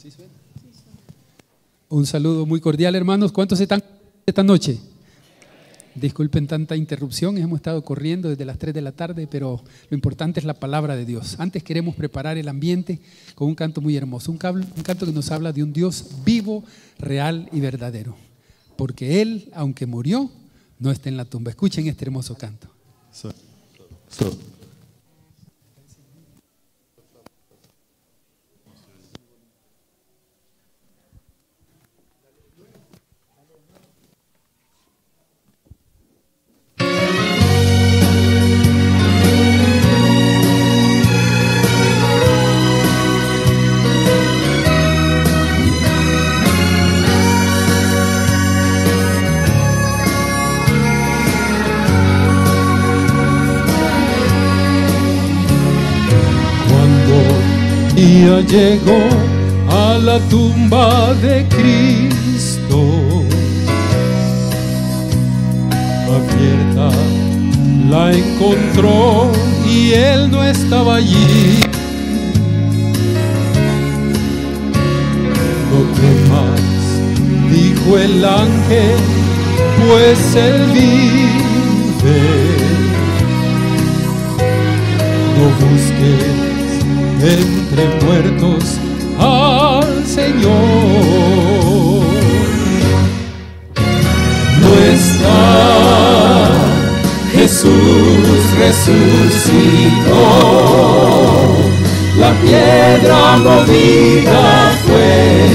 ¿Sí suena? Un saludo muy cordial, hermanos. ¿Cuántos están esta noche? Disculpen tanta interrupción, hemos estado corriendo desde las 3 de la tarde, pero lo importante es la palabra de Dios. Antes queremos preparar el ambiente con un canto muy hermoso, un canto que nos habla de un Dios vivo, real y verdadero. Porque Él, aunque murió, no está en la tumba. Escuchen este hermoso canto. Día llegó a la tumba de Cristo, abierta la encontró y Él no estaba allí. No temas, dijo el ángel, pues Él vive. No busques entre muertos al Señor. No está, Jesús resucitó, la piedra movida fue,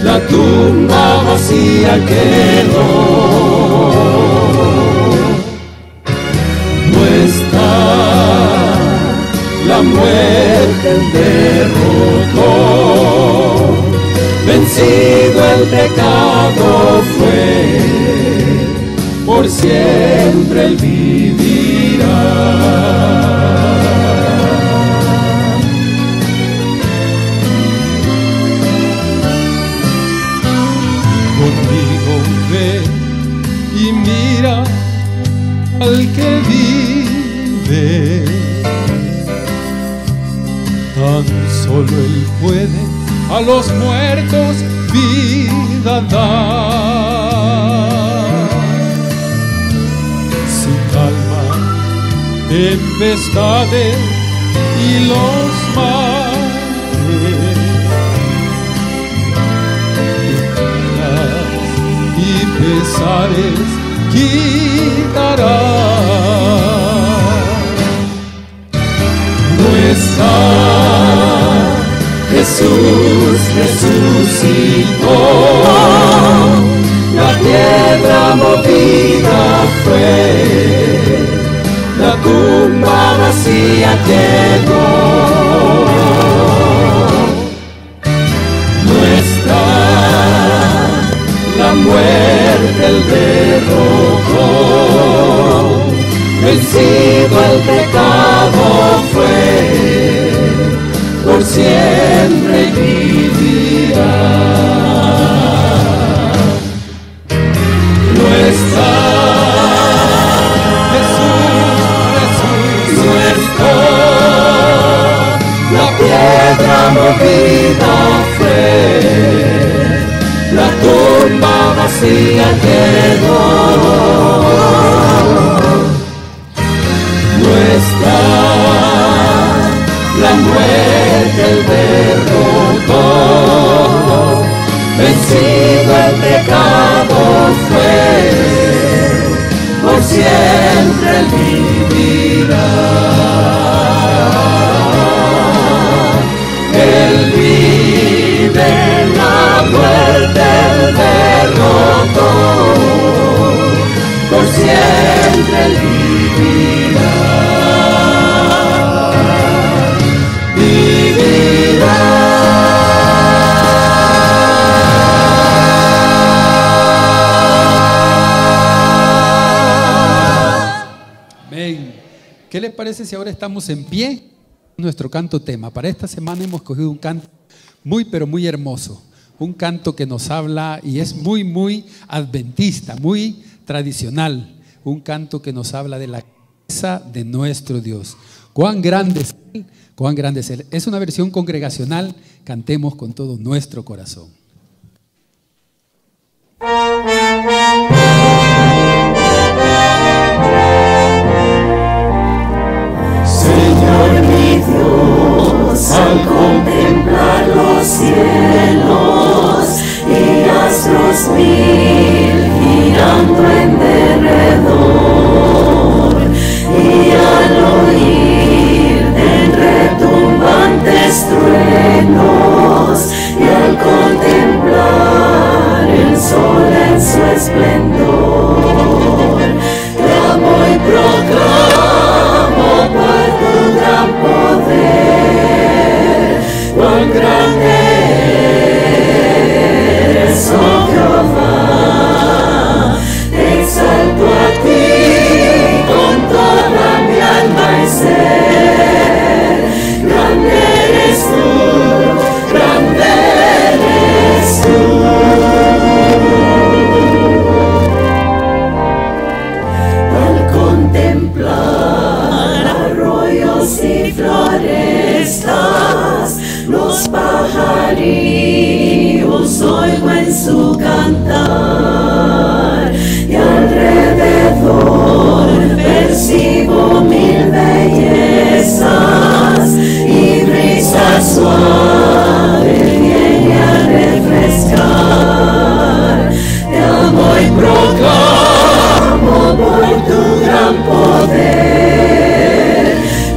la tumba vacía quedó. No está, la muerte derrotó, vencido el pecado fue, por siempre Él vivirá. Conmigo ve y mira al que vive. Tan solo Él puede a los muertos vida dar. Sin calma, tempestades y los mares, y pesares quitará. No está, Jesús resucitó, la piedra movida fue, la tumba vacía quedó. No está, la muerte Él derrotó, vencido el pecado fue, por siempre vivirá. No está, Jesús no está, la piedra movida fue, la tumba vacía quedó. No está, la muerte Él derrotó, vencido el pecado fue, por siempre Él vivirá. Él vive, la muerte Él derrotó, por siempre Él vivirá. ¿Qué les parece si ahora estamos en pie? Nuestro canto tema. Para esta semana hemos cogido un canto muy, pero muy hermoso. Un canto que nos habla y es muy, muy adventista, muy tradicional. Un canto que nos habla de la grandeza de nuestro Dios. Cuán grande es Él, Cuán grande es Él. Es una versión congregacional, cantemos con todo nuestro corazón. Señor mi Dios, al contemplar los cielos y astros mil girando en derredor, y al oír en retumbantes truenos, y al contemplar el sol en su esplendor, clamo y proclamo por tu gran poder, cuán grande eres, oh Jehová. Te exalto a ti con toda mi alma y ser. Grande eres tú, grande eres tú. Al contemplar arroyos y florestas, los pajarillos oigo en su cantar, y alrededor percibo mil bellezas, y brisa suave viene a refrescar. Te amo y proclamo por tu gran poder,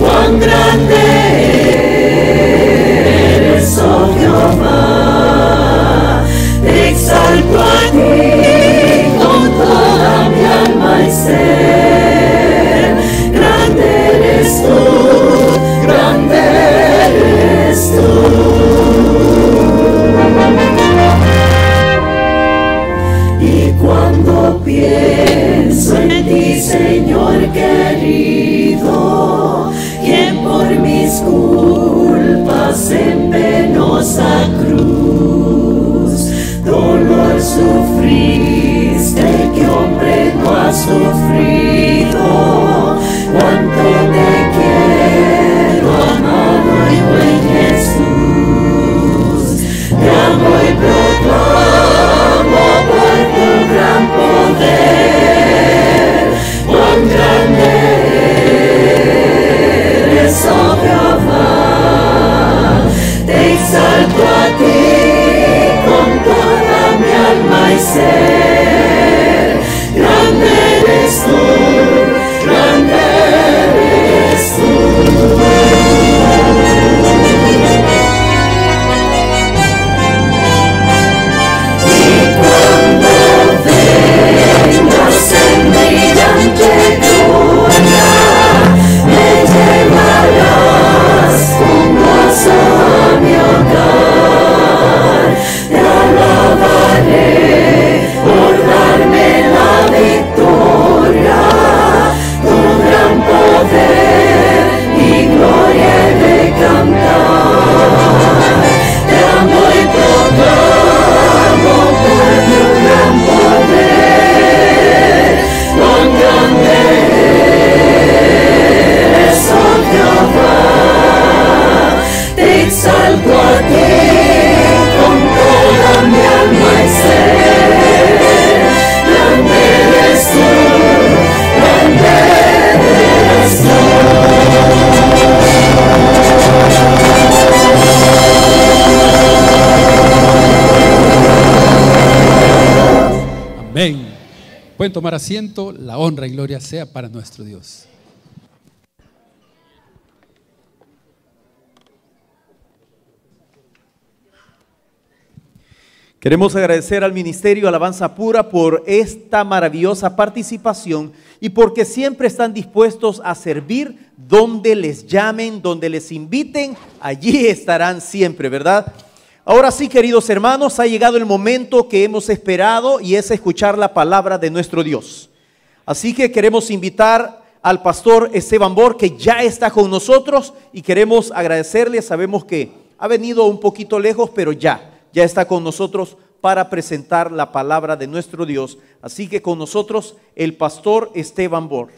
cuán grande eres, oh Jehová. Te exalto a ti con toda mi alma y ser. Grande eres tú, grande eres tú. Y cuando pienso en ti, Señor querido, quien por mis culpas en penosa cruz dolor sufriste que hombre no ha sufrido, cuánto te quiero, amado y buen Jesús. Te amo y proclamo por tu gran poder, cuán grande eres, oh Jehová. Te exalto a ti con toda mi alma y ser. Grande eres tú, grande eres tú. Y cuando vengas en brillante gloria, me llevarás con gozo a mi hogar. Te alabaré por darme la victoria, tu gran poder y gloria he de cantar. Te amo y proclamo por tu gran poder, cuán grande eres, oh Jehová. Te exalto a ti con toda mi alma y ser. Grande eres tú, grande eres tú. Amén. Pueden tomar asiento, la honra y gloria sea para nuestro Dios. Queremos agradecer al Ministerio Alabanza Pura por esta maravillosa participación y porque siempre están dispuestos a servir donde les llamen, donde les inviten, allí estarán siempre, ¿verdad? Ahora sí, queridos hermanos, ha llegado el momento que hemos esperado y es escuchar la palabra de nuestro Dios. Así que queremos invitar al pastor Esteban Bor, que ya está con nosotros, y queremos agradecerle. Sabemos que ha venido un poquito lejos, pero ya está con nosotros para presentar la palabra de nuestro Dios. Así que con nosotros el pastor Esteban Bor.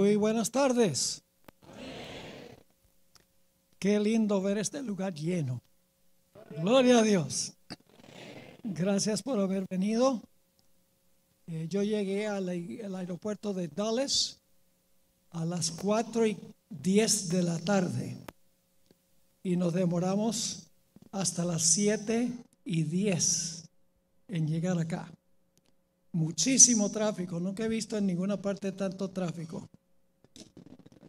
Muy buenas tardes. Qué lindo ver este lugar lleno. Gloria a Dios. Gracias por haber venido. Yo llegué al aeropuerto de Dallas a las 4:10 de la tarde y nos demoramos hasta las 7:10 en llegar acá. Muchísimo tráfico, nunca he visto en ninguna parte tanto tráfico.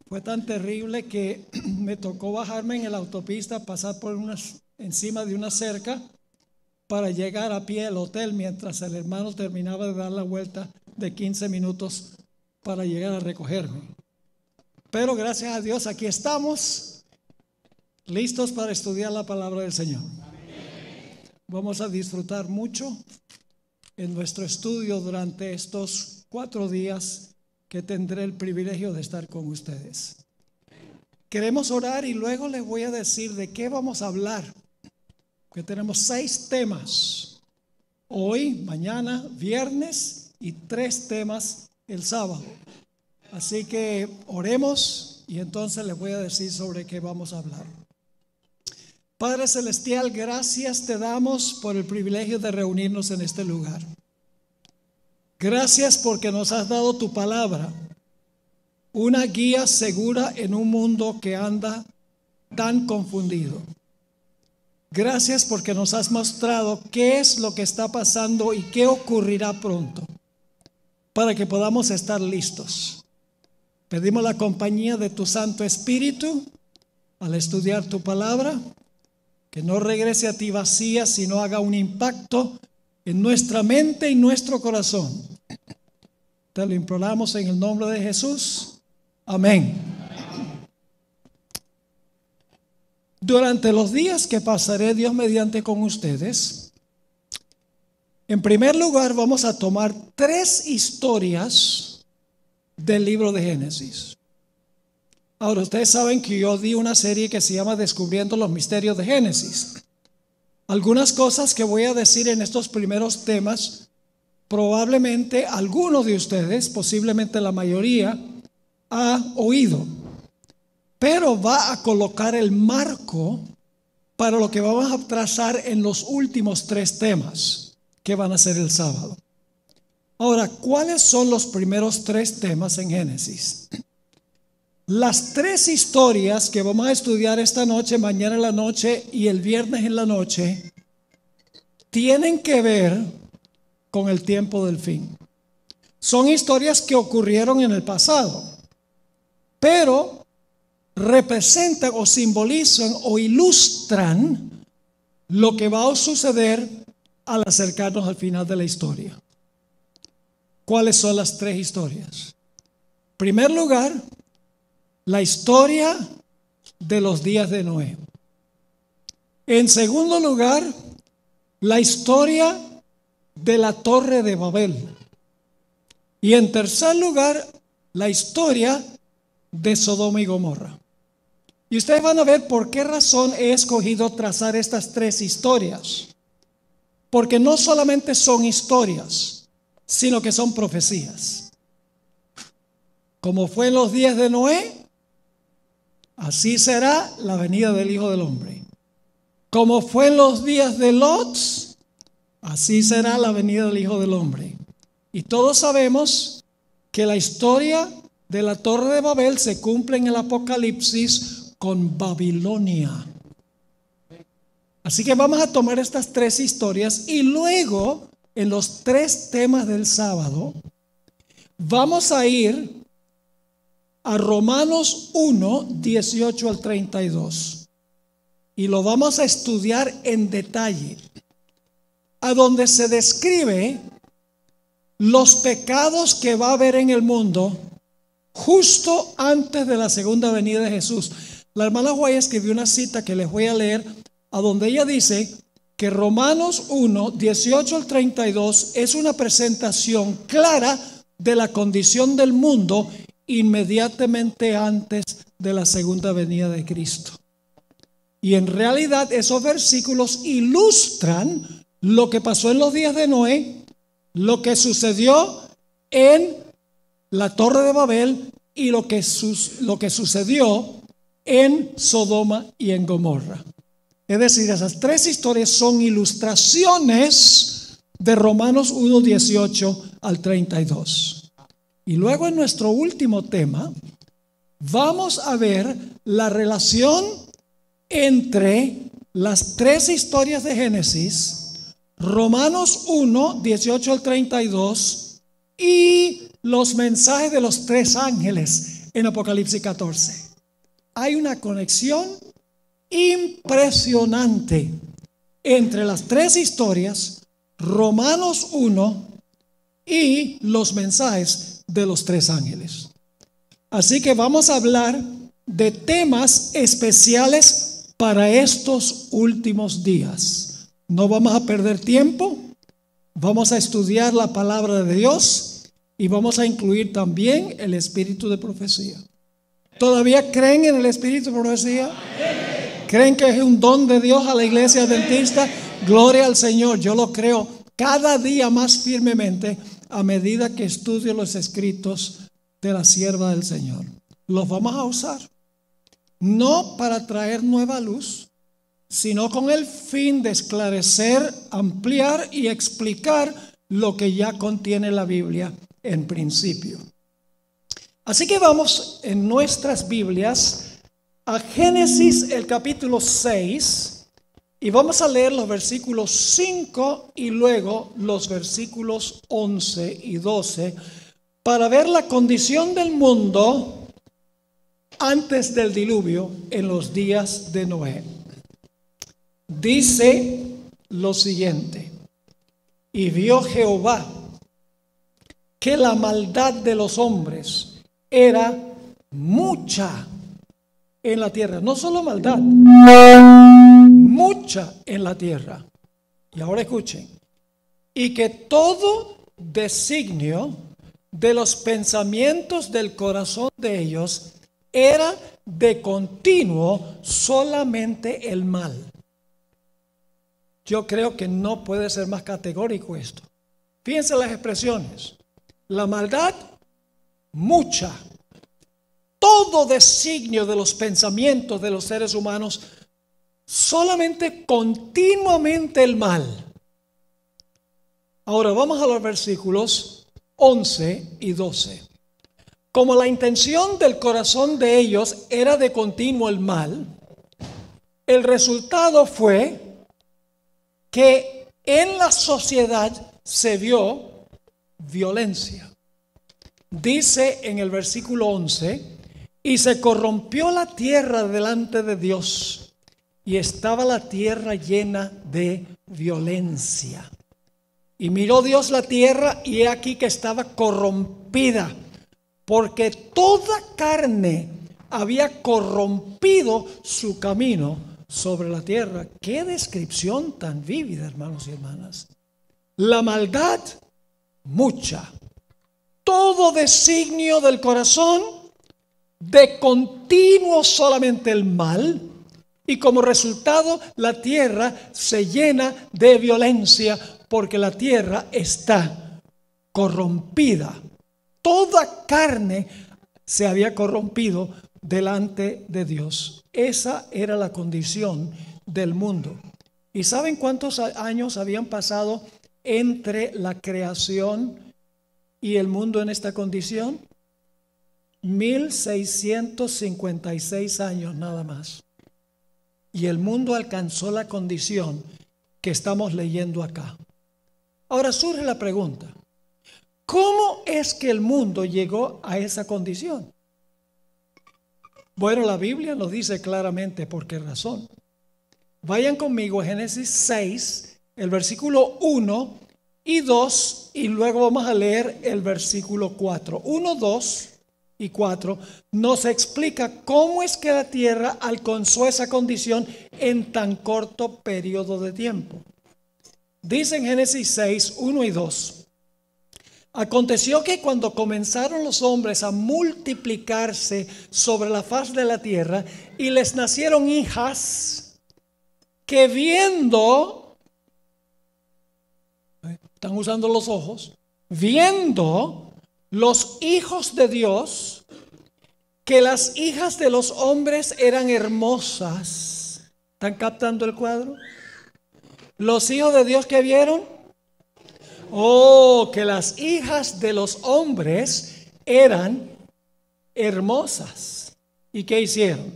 Fue tan terrible que me tocó bajarme en la autopista, pasar por encima de una cerca para llegar a pie al hotel mientras el hermano terminaba de dar la vuelta de 15 minutos para llegar a recogerme. Pero gracias a Dios aquí estamos, listos para estudiar la palabra del Señor. Vamos a disfrutar mucho en nuestro estudio durante estos 4 días que tendré el privilegio de estar con ustedes. Queremos orar y luego les voy a decir de qué vamos a hablar, que tenemos 6 temas hoy, mañana, viernes y 3 temas el sábado. Así que oremos y entonces les voy a decir sobre qué vamos a hablar. Padre Celestial, gracias te damos por el privilegio de reunirnos en este lugar. Gracias porque nos has dado tu palabra, una guía segura en un mundo que anda tan confundido. Gracias porque nos has mostrado qué es lo que está pasando y qué ocurrirá pronto, para que podamos estar listos. Pedimos la compañía de tu Santo Espíritu al estudiar tu palabra, que no regrese a ti vacía, sino haga un impacto en nuestra mente y nuestro corazón. Te lo imploramos en el nombre de Jesús. Amén. Durante los días que pasaré Dios mediante con ustedes, en primer lugar vamos a tomar 3 historias del libro de Génesis. Ahora, ustedes saben que yo di una serie que se llama Descubriendo los Misterios de Génesis. Algunas cosas que voy a decir en estos primeros temas, probablemente algunos de ustedes, posiblemente la mayoría, ha oído. Pero va a colocar el marco para lo que vamos a trazar en los últimos 3 temas que van a ser el sábado. Ahora, ¿cuáles son los primeros 3 temas en Génesis? Las 3 historias que vamos a estudiar esta noche, mañana en la noche y el viernes en la noche, tienen que ver con el tiempo del fin. Son historias que ocurrieron en el pasado, pero representan o simbolizan o ilustran lo que va a suceder al acercarnos al final de la historia. ¿Cuáles son las 3 historias? En primer lugar, la historia de los días de Noé. En segundo lugar, la historia de la Torre de Babel. Y en tercer lugar, la historia de Sodoma y Gomorra. Y ustedes van a ver por qué razón he escogido trazar estas 3 historias. Porque no solamente son historias, sino que son profecías. Como fue en los días de Noé, así será la venida del Hijo del Hombre. Como fue en los días de Lot, así será la venida del Hijo del Hombre. Y todos sabemos que la historia de la Torre de Babel se cumple en el Apocalipsis con Babilonia. Así que vamos a tomar estas 3 historias y luego en los 3 temas del sábado vamos a ir a Romanos 1, 18 al 32 y lo vamos a estudiar en detalle, a donde se describe los pecados que va a haber en el mundo justo antes de la segunda venida de Jesús. La hermana Guaya escribió una cita que les voy a leer, a donde ella dice que Romanos 1, 18 al 32 es una presentación clara de la condición del mundo inmediatamente antes de la segunda venida de Cristo. Y en realidad esos versículos ilustran lo que pasó en los días de Noé, lo que sucedió en la Torre de Babel y lo que sucedió en Sodoma y en Gomorra. Es decir, esas tres historias son ilustraciones de Romanos 1, 18 al 32. Y luego en nuestro último tema vamos a ver la relación entre las tres historias de Génesis, Romanos 1, 18 al 32 y los mensajes de los tres ángeles en Apocalipsis 14. Hay una conexión impresionante entre las tres historias, Romanos 1 y los mensajes de los tres ángeles. Así que vamos a hablar de temas especiales para estos últimos días. No vamos a perder tiempo, vamos a estudiar la palabra de Dios y vamos a incluir también el espíritu de profecía. ¿Todavía creen en el espíritu de profecía? ¿Creen que es un don de Dios a la iglesia adventista? Gloria al Señor, yo lo creo cada día más firmemente a medida que estudio los escritos de la sierva del Señor. Los vamos a usar, no para traer nueva luz, sino con el fin de esclarecer, ampliar y explicar lo que ya contiene la Biblia en principio. Así que vamos en nuestras Biblias a Génesis el capítulo 6 y vamos a leer los versículos 5 y luego los versículos 11 y 12 para ver la condición del mundo antes del diluvio en los días de Noé. Dice lo siguiente: y vio Jehová que la maldad de los hombres era mucha en la tierra. No solo maldad, mucha en la tierra. Y ahora escuchen: y que todo designio de los pensamientos del corazón de ellos era de continuo solamente el mal. Yo creo que no puede ser más categórico esto. Fíjense las expresiones: la maldad, mucha. Todo designio de los pensamientos de los seres humanos, solamente continuamente el mal. Ahora vamos a los versículos 11 y 12. Como la intención del corazón de ellos era de continuo el mal, el resultado fue que en la sociedad se vio violencia. Dice en el versículo 11: y se corrompió la tierra delante de Dios, y estaba la tierra llena de violencia. Y miró Dios la tierra, y he aquí que estaba corrompida, porque toda carne había corrompido su camino sobre la tierra. Qué descripción tan vívida, hermanos y hermanas. La maldad, mucha. Todo designio del corazón, de continuo solamente el mal, y como resultado la tierra se llena de violencia porque la tierra está corrompida. Toda carne se había corrompido delante de Dios. Esa era la condición del mundo. ¿Y saben cuántos años habían pasado entre la creación y el mundo en esta condición? 1656 años nada más. Y el mundo alcanzó la condición que estamos leyendo acá. Ahora surge la pregunta: ¿cómo es que el mundo llegó a esa condición? Bueno, la Biblia nos dice claramente por qué razón. Vayan conmigo a Génesis 6, el versículo 1 y 2, y luego vamos a leer el versículo 4. 1, 2 y 4 nos explica cómo es que la tierra alcanzó esa condición en tan corto periodo de tiempo. Dice en Génesis 6, 1 y 2: aconteció que cuando comenzaron los hombres a multiplicarse sobre la faz de la tierra y les nacieron hijas, que viendo, están usando los ojos, viendo los hijos de Dios que las hijas de los hombres eran hermosas. ¿Están captando el cuadro? Los hijos de Dios que vieron, que las hijas de los hombres eran hermosas. ¿Y qué hicieron?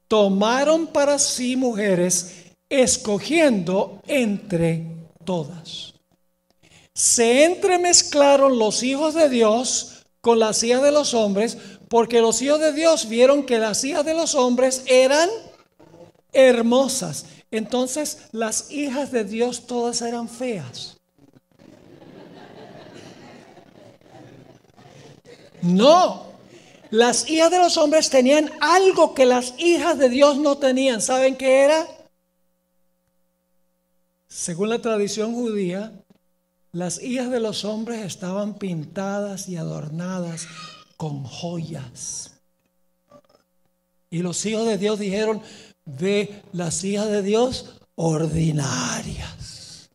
Tomaron para sí mujeres, escogiendo entre todas. Se entremezclaron los hijos de Dios con las hijas de los hombres, porque los hijos de Dios vieron que las hijas de los hombres eran hermosas. Entonces las hijas de Dios todas eran feas. No, las hijas de los hombres tenían algo que las hijas de Dios no tenían. ¿Saben qué era? Según la tradición judía, las hijas de los hombres estaban pintadas y adornadas con joyas. Y los hijos de Dios dijeron: ve, las hijas de Dios ordinarias.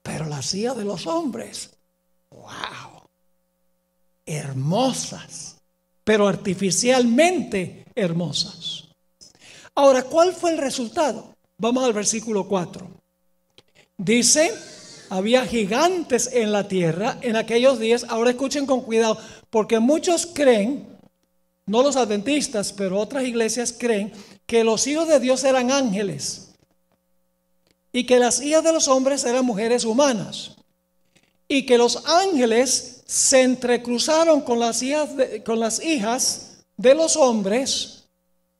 Pero las hijas de los hombres, wow, hermosas, pero artificialmente hermosas. Ahora, ¿cuál fue el resultado? Vamos al versículo 4. Dice: había gigantes en la tierra en aquellos días. Ahora escuchen con cuidado, porque muchos creen, no los adventistas, pero otras iglesias creen que los hijos de Dios eran ángeles y que las hijas de los hombres eran mujeres humanas, y que los ángeles se entrecruzaron con las hijas de los hombres,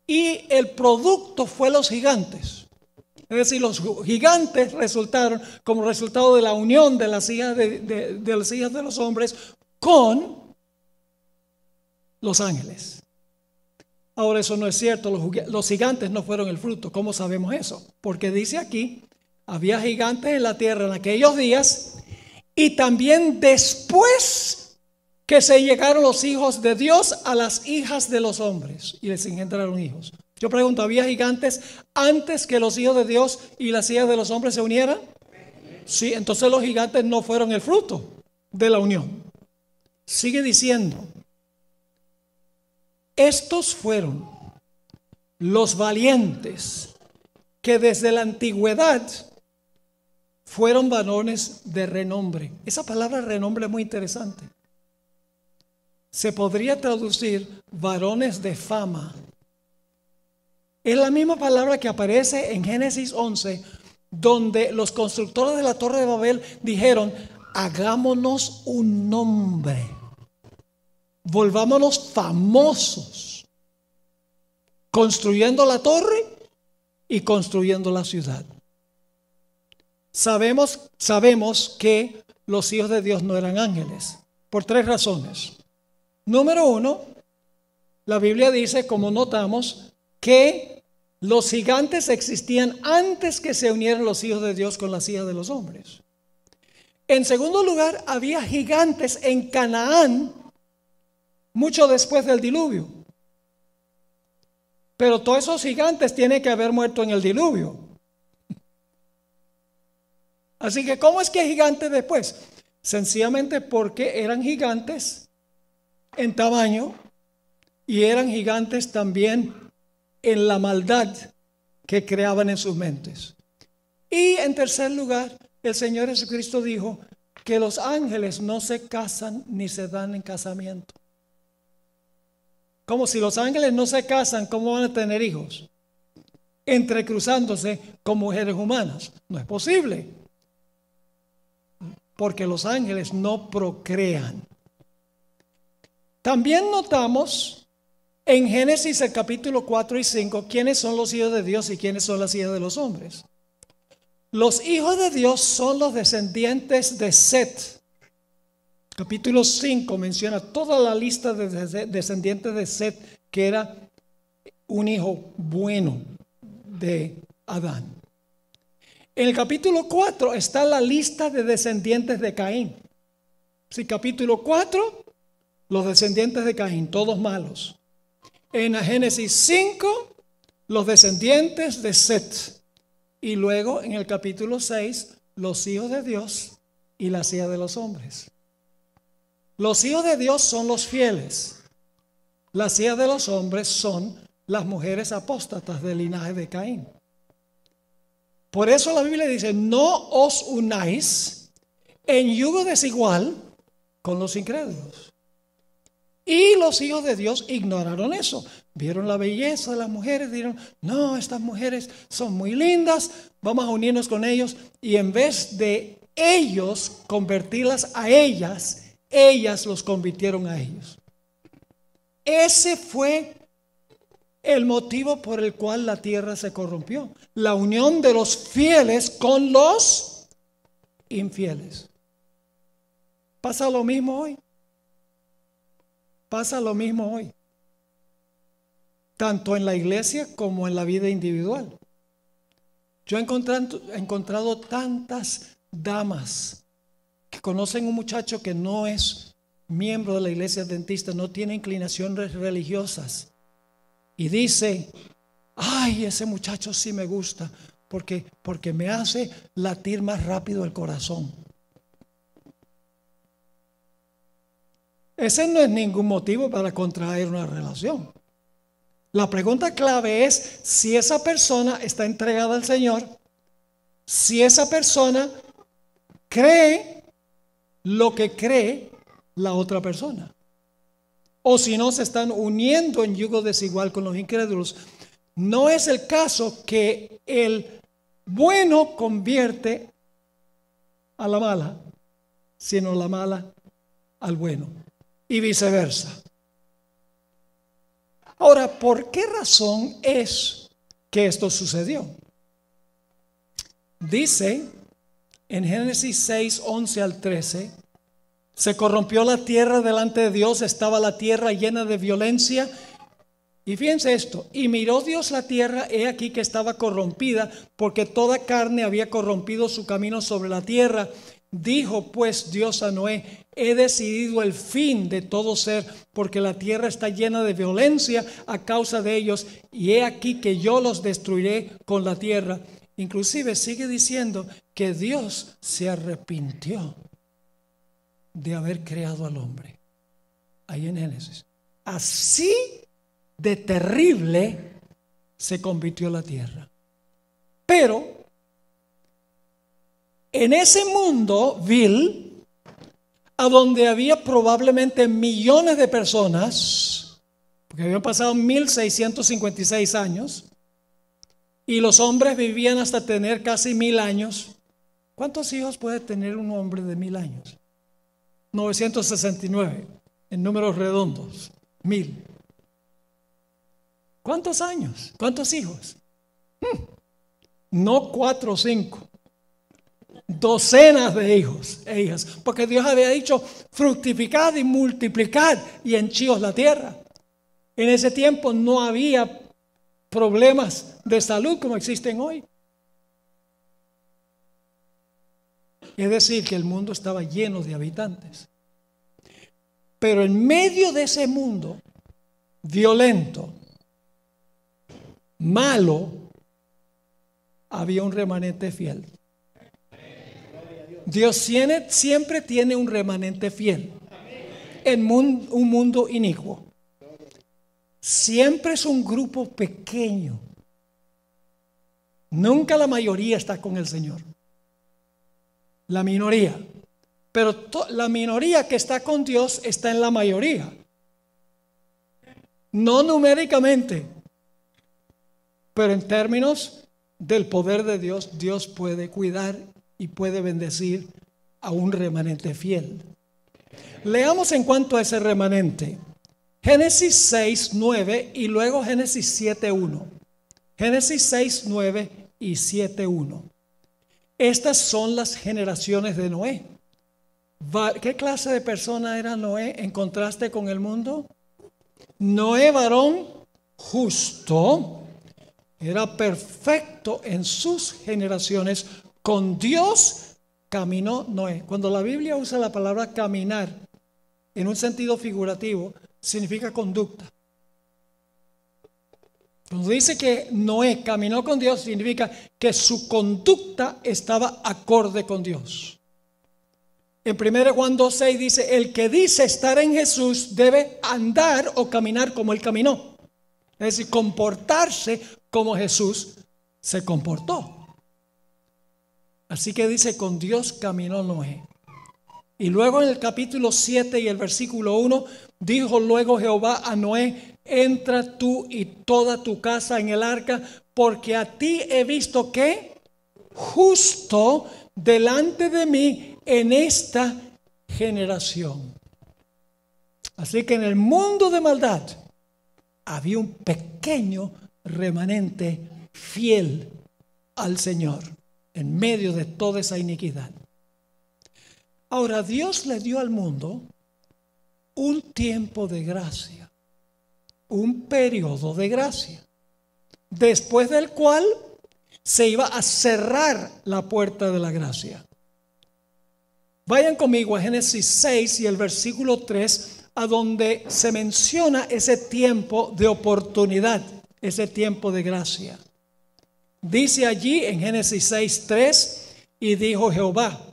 y el producto fue los gigantes. Es decir, los gigantes resultaron como resultado de la unión de las hijas de las hijas de los hombres con los ángeles. Ahora, eso no es cierto. Los gigantes no fueron el fruto. ¿Cómo sabemos eso? Porque dice aquí: había gigantes en la tierra en aquellos días, y también después que se llegaron los hijos de Dios a las hijas de los hombres y les engendraron hijos. Yo pregunto, ¿había gigantes antes que los hijos de Dios y las hijas de los hombres se unieran? Sí, entonces los gigantes no fueron el fruto de la unión. Sigue diciendo: estos fueron los valientes que desde la antigüedad fueron varones de renombre. Esa palabra renombre es muy interesante. Se podría traducir varones de fama. Es la misma palabra que aparece en Génesis 11, donde los constructores de la Torre de Babel dijeron: hagámonos un nombre, volvámonos famosos, construyendo la torre y construyendo la ciudad. Sabemos que los hijos de Dios no eran ángeles, por 3 razones. Número 1, la Biblia dice, como notamos, que los gigantes existían antes que se unieran los hijos de Dios con las hijas de los hombres. En segundo lugar, había gigantes en Canaán mucho después del diluvio. Pero todos esos gigantes tienen que haber muerto en el diluvio. Así que, ¿cómo es que gigantes después? Sencillamente porque eran gigantes en tamaño y eran gigantes también en la maldad que creaban en sus mentes. Y en tercer lugar, el Señor Jesucristo dijo que los ángeles no se casan ni se dan en casamiento. Como si los ángeles no se casan, ¿cómo van a tener hijos? Entrecruzándose con mujeres humanas. No es posible, porque los ángeles no procrean. También notamos en Génesis el capítulo 4 y 5 quiénes son los hijos de Dios y quiénes son las hijas de los hombres. Los hijos de Dios son los descendientes de Set. Capítulo 5 menciona toda la lista de descendientes de Set, que era un hijo bueno de Adán. En el capítulo 4 está la lista de descendientes de Caín. Sí, capítulo 4, los descendientes de Caín, todos malos. En Génesis 5, los descendientes de Set. Y luego en el capítulo 6, los hijos de Dios y las hijas de los hombres. Los hijos de Dios son los fieles. Las hijas de los hombres son las mujeres apóstatas del linaje de Caín. Por eso la Biblia dice, no os unáis en yugo desigual con los incrédulos. Y los hijos de Dios ignoraron eso. Vieron la belleza de las mujeres, dijeron, no, estas mujeres son muy lindas, vamos a unirnos con ellos. Y en vez de ellos convertirlas a ellas, ellas los convirtieron a ellos. Ese fue el motivo por el cual la tierra se corrompió. La unión de los fieles con los infieles. ¿Pasa lo mismo hoy? Pasa lo mismo hoy. Tanto en la iglesia como en la vida individual. Yo he encontrado tantas damas que conocen un muchacho que no es miembro de la iglesia adventista, no tiene inclinaciones religiosas. Y dice, ay, ese muchacho sí me gusta, porque me hace latir más rápido el corazón. Ese no es ningún motivo para contraer una relación. La pregunta clave es si esa persona está entregada al Señor, si esa persona cree lo que cree la otra persona, o si no se están uniendo en yugo desigual con los incrédulos. No es el caso que el bueno convierte a la mala, sino la mala al bueno, y viceversa. Ahora, ¿por qué razón es que esto sucedió? Dice en Génesis 6, 11 al 13, se corrompió la tierra delante de Dios, estaba la tierra llena de violencia. Y fíjense esto, y miró Dios la tierra, he aquí que estaba corrompida, porque toda carne había corrompido su camino sobre la tierra. Dijo pues Dios a Noé, he decidido el fin de todo ser, porque la tierra está llena de violencia a causa de ellos, y he aquí que yo los destruiré con la tierra. Inclusive sigue diciendo que Dios se arrepintió de haber creado al hombre. Ahí en Génesis. Así de terrible se convirtió la tierra. Pero en ese mundo vil, a donde había probablemente millones de personas, porque habían pasado 1656 años, y los hombres vivían hasta tener casi 1000 años. ¿Cuántos hijos puede tener un hombre de 1000 años? 969, en números redondos, 1000. ¿Cuántos años? ¿Cuántos hijos? No 4 o 5, docenas de hijos e hijas, porque Dios había dicho, fructificad y multiplicad y henchíos la tierra. En ese tiempo no había problemas de salud como existen hoy. Es decir, que el mundo estaba lleno de habitantes. Pero en medio de ese mundo violento, malo, había un remanente fiel. Dios siempre tiene un remanente fiel en un mundo inicuo. Siempre es un grupo pequeño. Nunca la mayoría está con el Señor. La minoría. Pero la minoría que está con Dios está en la mayoría. No numéricamente, pero en términos del poder de Dios, Dios puede cuidar y puede bendecir a un remanente fiel. Leamos en cuanto a ese remanente. Génesis 6, 9 y luego Génesis 7, 1. Génesis 6, 9 y 7, 1. Estas son las generaciones de Noé. ¿Qué clase de persona era Noé en contraste con el mundo? Noé, varón justo, era perfecto en sus generaciones. Con Dios caminó Noé. Cuando la Biblia usa la palabra caminar en un sentido figurativo, significa conducta. Cuando dice que Noé caminó con Dios, significa que su conducta estaba acorde con Dios. En 1 Juan 2:6 dice, el que dice estar en Jesús debe andar o caminar como Él caminó. Es decir, comportarse como Jesús se comportó. Así que dice, con Dios caminó Noé. Y luego en el capítulo 7 y el versículo 1, dijo luego Jehová a Noé, entra tú y toda tu casa en el arca, porque a ti he visto que justo delante de mí en esta generación. Así que en el mundo de maldad había un pequeño remanente fiel al Señor en medio de toda esa iniquidad. Ahora, Dios le dio al mundo un tiempo de gracia, un periodo de gracia, después del cual se iba a cerrar la puerta de la gracia. Vayan conmigo a Génesis 6 y el versículo 3, a donde se menciona ese tiempo de oportunidad, ese tiempo de gracia. Dice allí en Génesis 6:3, y dijo Jehová,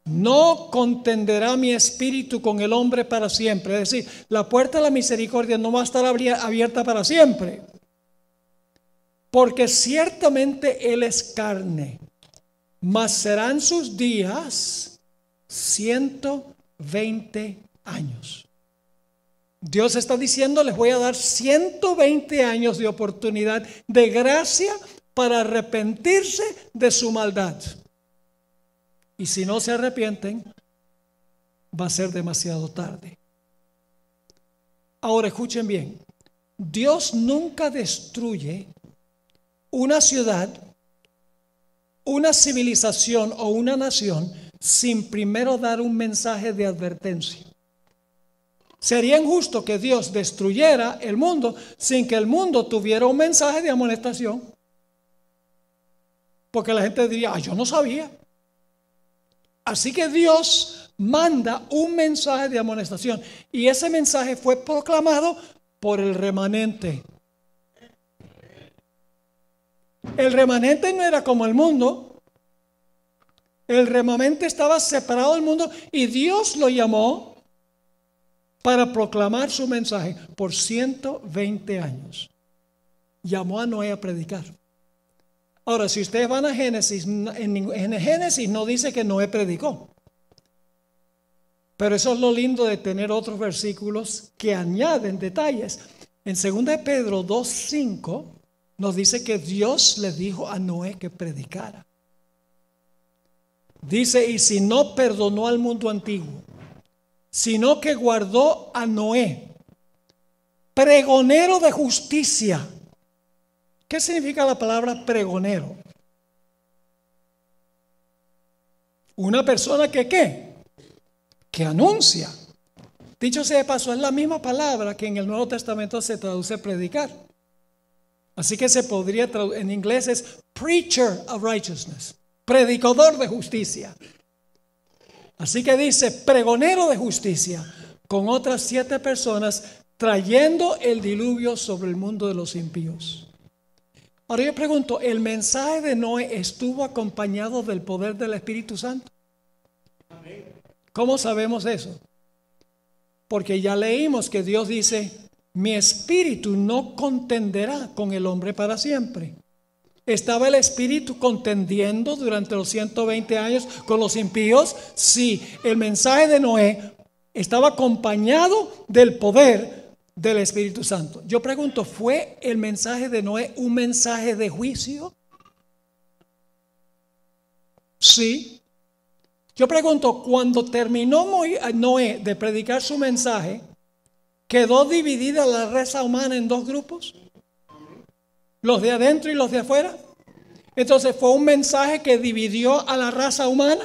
no contenderá mi espíritu con el hombre para siempre. Es decir, la puerta de la misericordia no va a estar abierta para siempre. Porque ciertamente él es carne, mas serán sus días 120 años. Dios está diciendo, les voy a dar 120 años de oportunidad, de gracia, para arrepentirse de su maldad. Y si no se arrepienten, va a ser demasiado tarde. Ahora escuchen bien, Dios nunca destruye una ciudad, una civilización o una nación sin primero dar un mensaje de advertencia. Sería injusto que Dios destruyera el mundo sin que el mundo tuviera un mensaje de amonestación. Porque la gente diría, yo no sabía. Así que Dios manda un mensaje de amonestación. Y ese mensaje fue proclamado por el remanente. El remanente no era como el mundo. El remanente estaba separado del mundo y Dios lo llamó para proclamar su mensaje por 120 años. Llamó a Noé a predicar. Ahora, si ustedes van a Génesis, en Génesis no dice que Noé predicó. Pero eso es lo lindo de tener otros versículos que añaden detalles. En 2 de Pedro 2:5 nos dice que Dios le dijo a Noé que predicara. Dice, y si no perdonó al mundo antiguo, sino que guardó a Noé, pregonero de justicia. ¿Qué significa la palabra pregonero? Una persona que ¿qué? Que anuncia. Dicho sea de paso, es la misma palabra que en el Nuevo Testamento se traduce predicar. Así que se podría traducir, en inglés es preacher of righteousness, predicador de justicia. Así que dice pregonero de justicia con otras 7 personas trayendo el diluvio sobre el mundo de los impíos. Ahora yo pregunto, ¿el mensaje de Noé estuvo acompañado del poder del Espíritu Santo? ¿Cómo sabemos eso? Porque ya leímos que Dios dice, mi espíritu no contenderá con el hombre para siempre. ¿Estaba el espíritu contendiendo durante los 120 años con los impíos? Sí, el mensaje de Noé estaba acompañado del poder del Espíritu Santo. Yo pregunto, ¿fue el mensaje de Noé un mensaje de juicio? Sí. Yo pregunto, cuando terminó Noé de predicar su mensaje, ¿quedó dividida la raza humana en 2 grupos? ¿Los de adentro y los de afuera? Entonces, ¿fue un mensaje que dividió a la raza humana?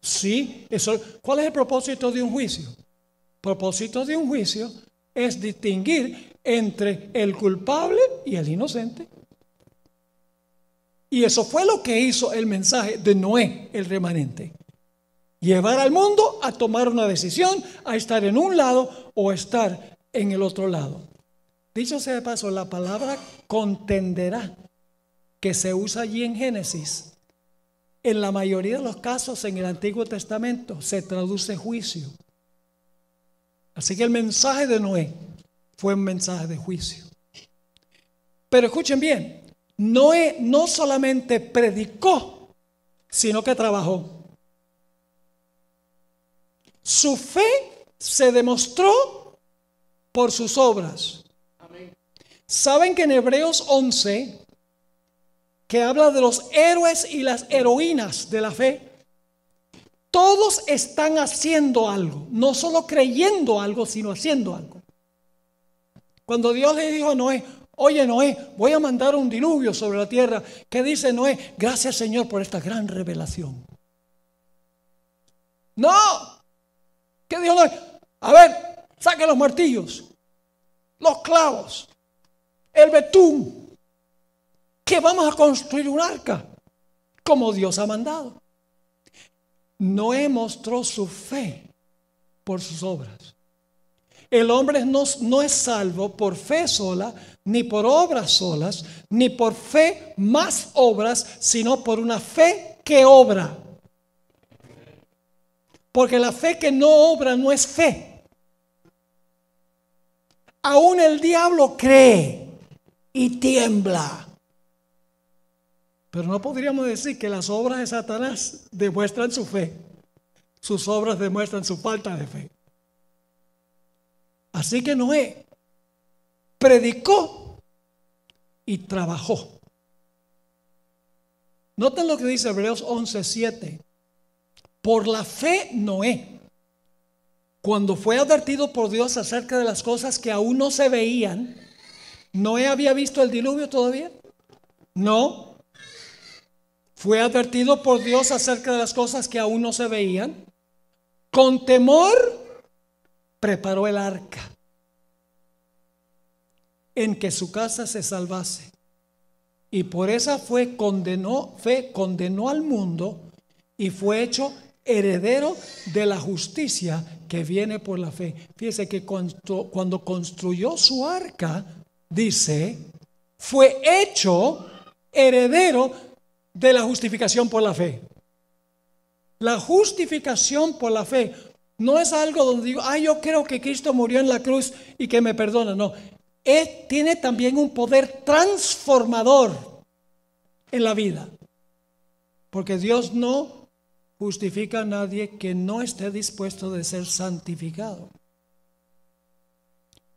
Sí. Eso, ¿cuál es el propósito de un juicio? El propósito de un juicio es distinguir entre el culpable y el inocente. Y eso fue lo que hizo el mensaje de Noé, el remanente. Llevar al mundo a tomar una decisión, a estar en un lado o estar en el otro lado. Dicho sea de paso, la palabra contenderá que se usa allí en Génesis en la mayoría de los casos en el Antiguo Testamento se traduce juicio. Así que el mensaje de Noé fue un mensaje de juicio. Pero escuchen bien, Noé no solamente predicó, sino que trabajó. Su fe se demostró por sus obras. ¿Saben que en Hebreos 11, que habla de los héroes y las heroínas de la fe, todos están haciendo algo, no solo creyendo algo, sino haciendo algo? Cuando Dios le dijo a Noé, oye Noé, voy a mandar un diluvio sobre la tierra, ¿qué dice Noé? Gracias Señor por esta gran revelación. No, ¿qué dijo Noé? A ver, saque los martillos, los clavos, el betún, que vamos a construir un arca, como Dios ha mandado. Noé mostró su fe por sus obras. El hombre no es salvo por fe sola, ni por obras solas, ni por fe más obras, sino por una fe que obra. Porque la fe que no obra no es fe. Aún el diablo cree y tiembla. Pero no podríamos decir que las obras de Satanás demuestran su fe. Sus obras demuestran su falta de fe. Así que Noé predicó y trabajó. Noten lo que dice Hebreos 11:7. Por la fe Noé, cuando fue advertido por Dios acerca de las cosas que aún no se veían, ¿Noé había visto el diluvio todavía? No. Fue advertido por Dios acerca de las cosas que aún no se veían. Con temor preparó el arca en que su casa se salvase. Y por esa fe condenó al mundo y fue hecho heredero de la justicia que viene por la fe. Fíjese que cuando construyó su arca, dice, fue hecho heredero de la justificación por la fe. La justificación por la fe no es algo donde digo, yo creo que Cristo murió en la cruz y que me perdona. No, tiene también un poder transformador en la vida. Porque Dios no justifica a nadie que no esté dispuesto de ser santificado.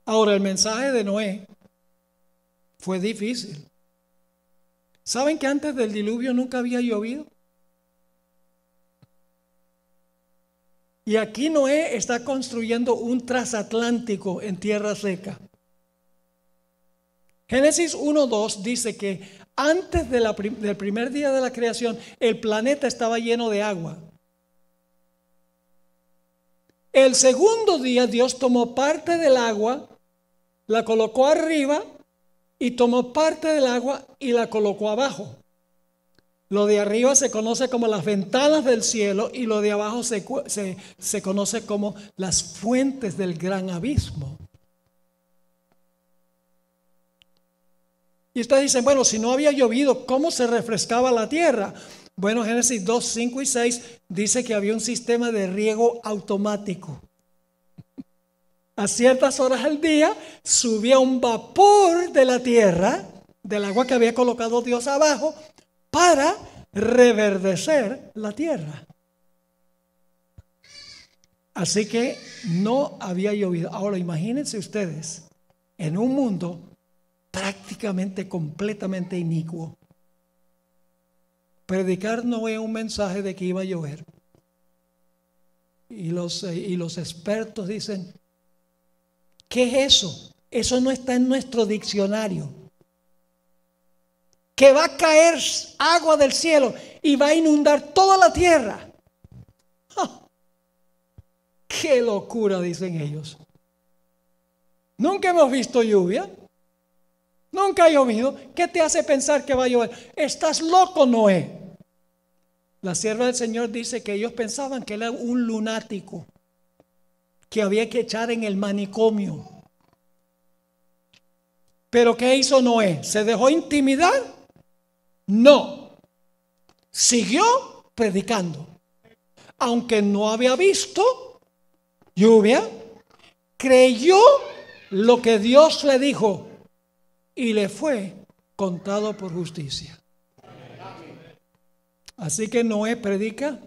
Ahora, el mensaje de Noé fue difícil. ¿Saben que antes del diluvio nunca había llovido? Y aquí Noé está construyendo un transatlántico en tierra seca. Génesis 1:2 dice que antes del primer día de la creación, el planeta estaba lleno de agua. El segundo día, Dios tomó parte del agua, la colocó arriba, y tomó parte del agua y la colocó abajo. Lo de arriba se conoce como las ventanas del cielo y lo de abajo se conoce como las fuentes del gran abismo. Y ustedes dicen, bueno, si no había llovido, ¿cómo se refrescaba la tierra? Bueno, Génesis 2, 5 y 6 dice que había un sistema de riego automático. A ciertas horas al día subía un vapor de la tierra, del agua que había colocado Dios abajo, para reverdecer la tierra. Así que no había llovido. Ahora imagínense ustedes, en un mundo prácticamente completamente inicuo, predicar Noé un mensaje de que iba a llover. Y los expertos dicen, ¿qué es eso? Eso no está en nuestro diccionario. Que va a caer agua del cielo y va a inundar toda la tierra. ¡Oh! ¡Qué locura!, dicen ellos. Nunca hemos visto lluvia. Nunca ha llovido. ¿Qué te hace pensar que va a llover? Estás loco, Noé. La sierva del Señor dice que ellos pensaban que él era un lunático, que había que echar en el manicomio. ¿Pero qué hizo Noé? ¿Se dejó intimidar? No. Siguió predicando. Aunque no había visto lluvia, creyó lo que Dios le dijo y le fue contado por justicia. Así que Noé predica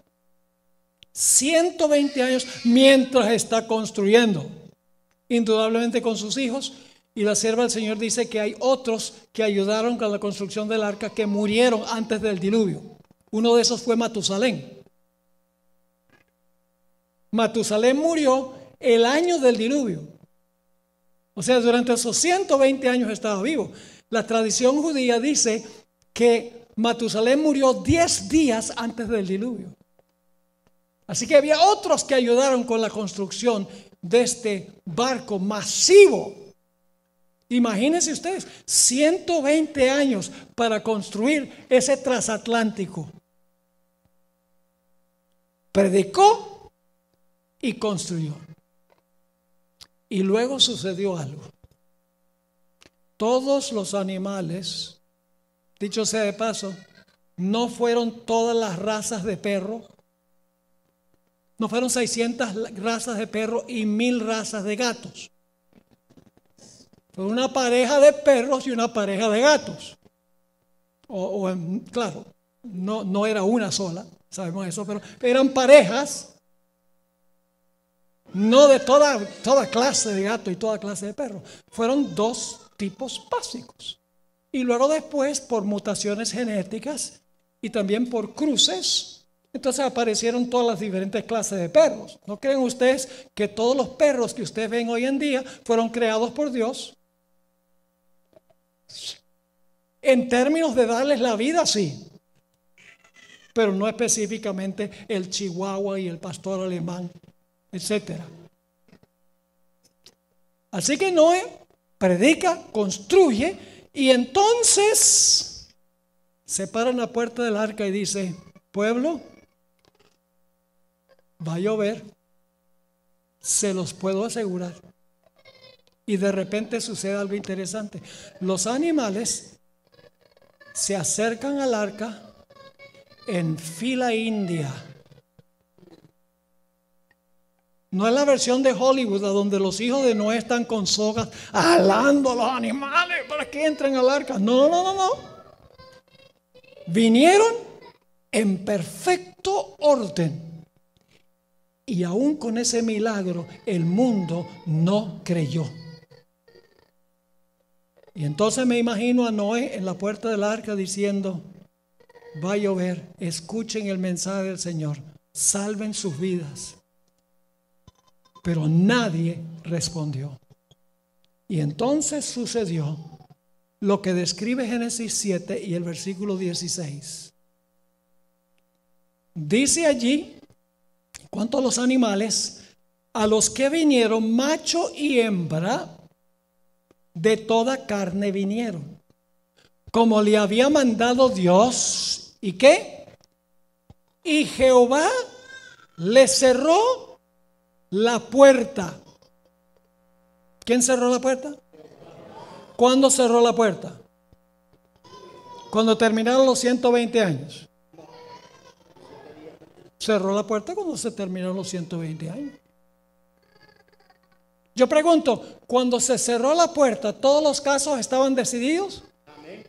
120 años mientras está construyendo, indudablemente con sus hijos. Y la sierva del Señor dice que hay otros que ayudaron con la construcción del arca que murieron antes del diluvio. Uno de esos fue Matusalén. Matusalén murió el año del diluvio. O sea, durante esos 120 años estaba vivo. La tradición judía dice que Matusalén murió 10 días antes del diluvio. Así que había otros que ayudaron con la construcción de este barco masivo. Imagínense ustedes, 120 años para construir ese transatlántico. Predicó y construyó. Y luego sucedió algo. Todos los animales, dicho sea de paso, no fueron todas las razas de perro. No fueron 600 razas de perro y 1000 razas de gatos. Fue una pareja de perros y una pareja de gatos. Claro, no era una sola, sabemos eso, pero eran parejas, no de toda clase de gato y toda clase de perro. Fueron 2 tipos básicos. Y luego después, por mutaciones genéticas y también por cruces, entonces aparecieron todas las diferentes clases de perros. ¿No creen ustedes que todos los perros que ustedes ven hoy en día fueron creados por Dios? En términos de darles la vida, sí. Pero no específicamente el chihuahua y el pastor alemán, etcétera. Así que Noé predica, construye y entonces se para en la puerta del arca y dice: pueblo, va a llover, se los puedo asegurar. Y de repente sucede algo interesante. Los animales se acercan al arca en fila india. No es la versión de Hollywood donde los hijos de Noé están con sogas alando a los animales para que entren al arca. No. Vinieron en perfecto orden. Y aún con ese milagro, el mundo no creyó. Y entonces me imagino a Noé en la puerta del arca diciendo: va a llover, escuchen el mensaje del Señor, salven sus vidas. Pero nadie respondió. Y entonces sucedió lo que describe Génesis 7 y el versículo 16. Dice allí, cuanto a los animales, a los que vinieron, macho y hembra, de toda carne vinieron, como le había mandado Dios. ¿Y qué? Y Jehová le cerró la puerta. ¿Quién cerró la puerta? ¿Cuándo cerró la puerta? Cuando terminaron los 120 años. Cerró la puerta cuando se terminaron los 120 años. Yo pregunto, cuando se cerró la puerta, ¿todos los casos estaban decididos? Amén.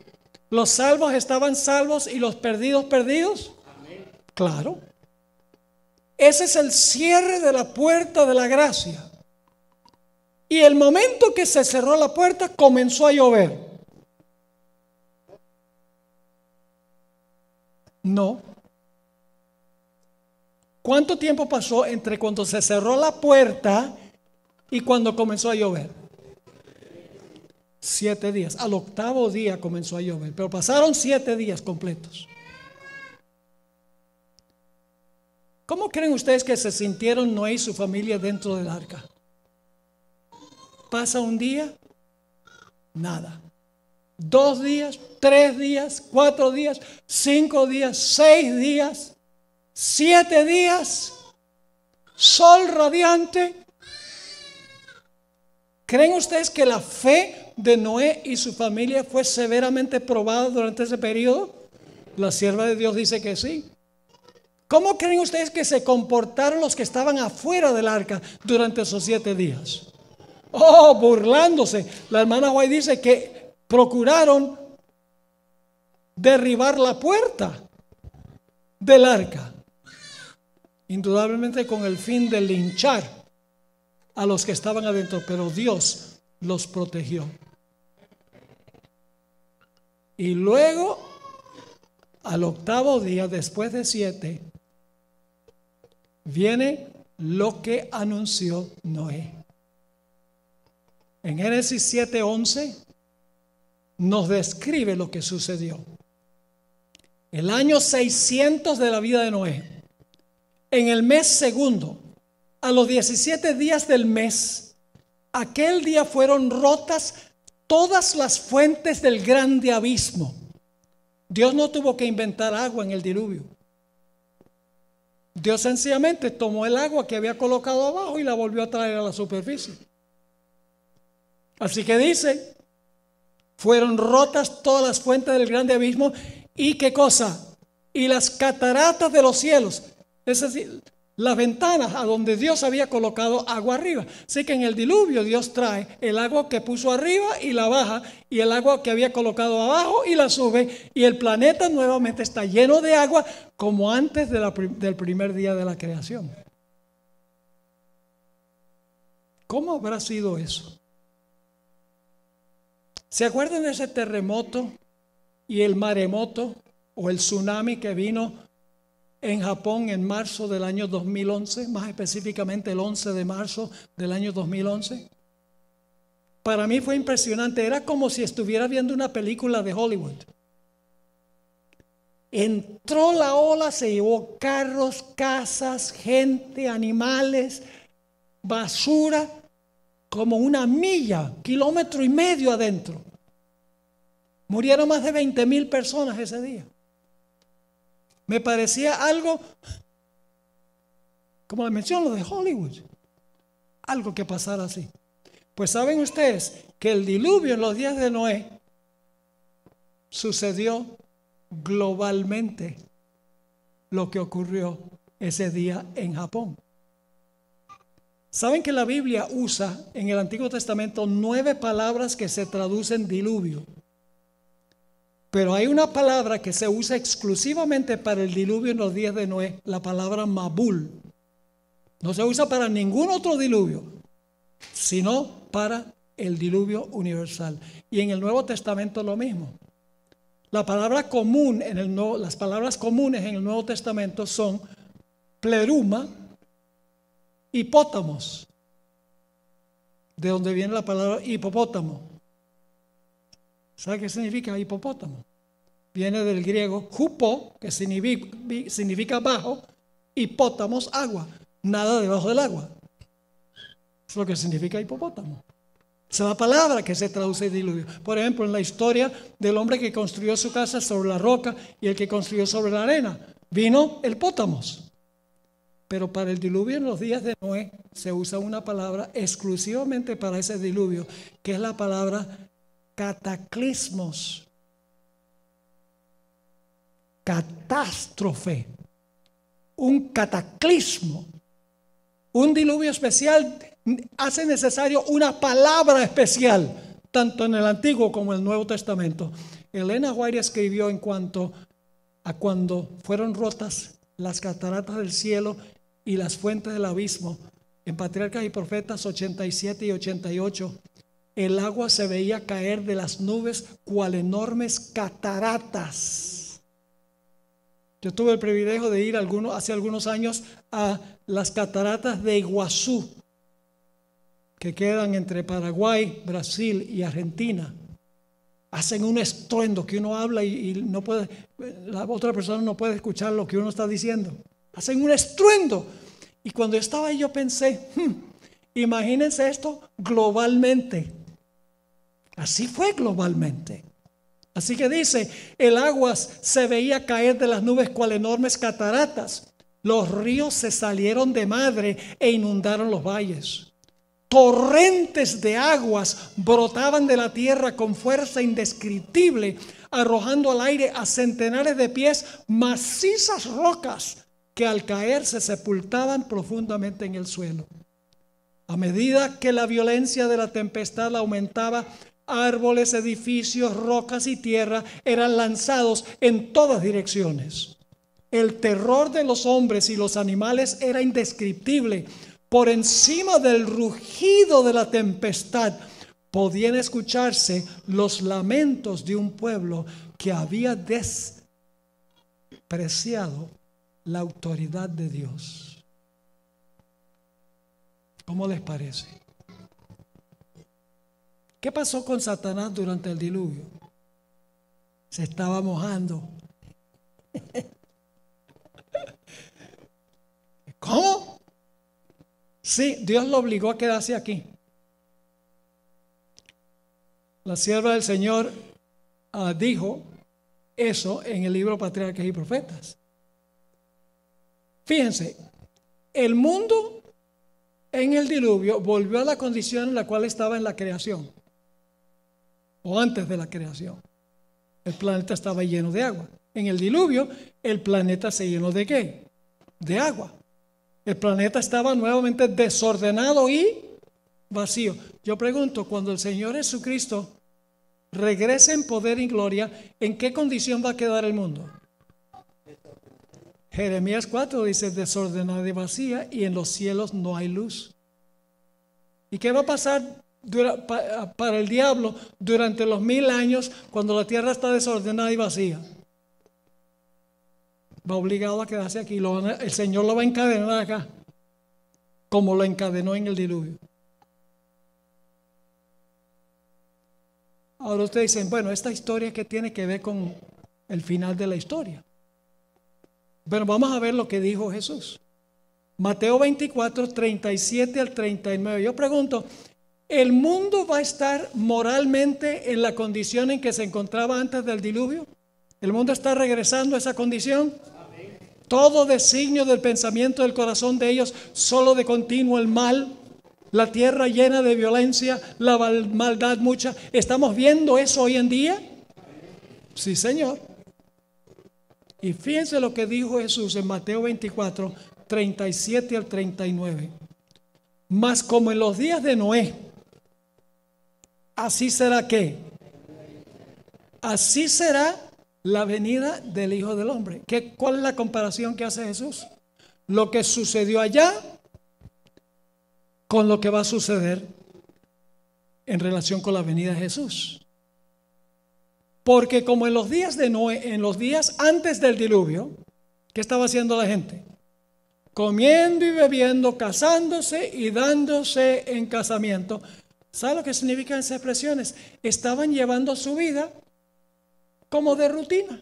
¿Los salvos estaban salvos y los perdidos perdidos? Amén. Claro. Ese es el cierre de la puerta de la gracia. Y el momento que se cerró la puerta, comenzó a llover. No. ¿Cuánto tiempo pasó entre cuando se cerró la puerta y cuando comenzó a llover? 7 días. Al 8º día comenzó a llover, pero pasaron 7 días completos. ¿Cómo creen ustedes que se sintieron Noé y su familia dentro del arca? Pasa un día, nada. 2 días, 3 días, 4 días, 5 días, 6 días, 7 días, sol radiante. ¿Creen ustedes que la fe de Noé y su familia fue severamente probada durante ese periodo? La sierva de Dios dice que sí. ¿Cómo creen ustedes que se comportaron los que estaban afuera del arca durante esos 7 días? Oh, burlándose. La hermana White dice que procuraron derribar la puerta del arca, indudablemente con el fin de linchar a los que estaban adentro, pero Dios los protegió. Y luego, al 8º día, después de 7, viene lo que anunció Noé. En Génesis 7:11 nos describe lo que sucedió. El año 600 de la vida de Noé, en el mes segundo, a los 17 días del mes, aquel día fueron rotas todas las fuentes del grande abismo. Dios no tuvo que inventar agua en el diluvio. Dios sencillamente tomó el agua que había colocado abajo y la volvió a traer a la superficie. Así que dice, fueron rotas todas las fuentes del grande abismo. ¿Y qué cosa? Y las cataratas de los cielos, es decir, las ventanas a donde Dios había colocado agua arriba. Así que en el diluvio Dios trae el agua que puso arriba y la baja, y el agua que había colocado abajo y la sube, y el planeta nuevamente está lleno de agua como antes del primer día de la creación. ¿Cómo habrá sido eso? ¿Se acuerdan de ese terremoto y el maremoto o el tsunami que vino en Japón en marzo del año 2011, más específicamente el 11 de marzo del año 2011? Para mí fue impresionante, era como si estuviera viendo una película de Hollywood. Entró la ola, se llevó carros, casas, gente, animales, basura, como 1 milla, 1,5 kilómetros adentro. Murieron más de 20,000 personas ese día. Me parecía algo, como les menciono, de Hollywood. Algo que pasara así. Pues saben ustedes que el diluvio en los días de Noé sucedió globalmente lo que ocurrió ese día en Japón. Saben que la Biblia usa en el Antiguo Testamento 9 palabras que se traducen diluvio. Pero hay una palabra que se usa exclusivamente para el diluvio en los días de Noé, la palabra Mabul. No se usa para ningún otro diluvio, sino para el diluvio universal. Y en el Nuevo Testamento lo mismo. La palabra común las palabras comunes en el Nuevo Testamento son pleruma, hipótamos, de donde viene la palabra hipopótamo. ¿Sabe qué significa hipopótamo? Viene del griego hupo, que significa bajo, y pótamos, agua. Nada debajo del agua. Es lo que significa hipopótamo. Es la palabra que se traduce diluvio. Por ejemplo, en la historia del hombre que construyó su casa sobre la roca y el que construyó sobre la arena, vino el pótamos. Pero para el diluvio en los días de Noé se usa una palabra exclusivamente para ese diluvio, que es la palabra cataclismos. Catástrofe. Un cataclismo. Un diluvio especial hace necesario una palabra especial, tanto en el Antiguo como en el Nuevo Testamento. Elena White escribió en cuanto a cuando fueron rotas las cataratas del cielo y las fuentes del abismo. En Patriarcas y Profetas 87 y 88, el agua se veía caer de las nubes cual enormes cataratas. Yo tuve el privilegio de ir hace algunos años a las cataratas de Iguazú, que quedan entre Paraguay, Brasil y Argentina. Hacen un estruendo que uno habla y no puede, la otra persona no puede escuchar lo que uno está diciendo. Hacen un estruendo. Y cuando yo estaba ahí yo pensé, imagínense esto globalmente. Así fue globalmente. Así que dice, el agua se veía caer de las nubes cual enormes cataratas. Los ríos se salieron de madre e inundaron los valles. Torrentes de aguas brotaban de la tierra con fuerza indescriptible, arrojando al aire a centenares de pies macizas rocas que al caer se sepultaban profundamente en el suelo. A medida que la violencia de la tempestad aumentaba, árboles, edificios, rocas y tierra eran lanzados en todas direcciones. El terror de los hombres y los animales era indescriptible. Por encima del rugido de la tempestad podían escucharse los lamentos de un pueblo que había despreciado la autoridad de Dios. ¿Cómo les parece? ¿Qué pasó con Satanás durante el diluvio? Se estaba mojando. ¿Cómo? Sí, Dios lo obligó a quedarse aquí. La sierva del Señor dijo eso en el libro Patriarcas y Profetas. Fíjense, el mundo en el diluvio volvió a la condición en la cual estaba en la creación, o antes de la creación. El planeta estaba lleno de agua. En el diluvio, el planeta se llenó ¿de qué? De agua. El planeta estaba nuevamente desordenado y vacío. Yo pregunto, cuando el Señor Jesucristo regrese en poder y gloria, ¿en qué condición va a quedar el mundo? Jeremías 4 dice, desordenada y vacía, y en los cielos no hay luz. ¿Y qué va a pasar para el diablo durante los 1000 años cuando la tierra está desordenada y vacía? Va obligado a quedarse aquí. El Señor lo va a encadenar acá, como lo encadenó en el diluvio. Ahora ustedes dicen, bueno, esta historia ¿qué tiene que ver con el final de la historia? Bueno, vamos a ver lo que dijo Jesús. Mateo 24, 37 al 39. Yo pregunto, ¿el mundo va a estar moralmente en la condición en que se encontraba antes del diluvio? ¿El mundo está regresando a esa condición? Amén. Todo designio del pensamiento del corazón de ellos, solo de continuo el mal, la tierra llena de violencia, la maldad mucha. ¿Estamos viendo eso hoy en día? Sí, Señor. Y fíjense lo que dijo Jesús en Mateo 24, 37 al 39. Mas como en los días de Noé, así será ¿qué? Así será la venida del Hijo del Hombre. ¿Cuál es la comparación que hace Jesús? Lo que sucedió allá con lo que va a suceder en relación con la venida de Jesús. Porque como en los días de Noé, en los días antes del diluvio, ¿qué estaba haciendo la gente? Comiendo y bebiendo, casándose y dándose en casamiento. ¿Sabe lo que significan esas expresiones? Estaban llevando su vida como de rutina.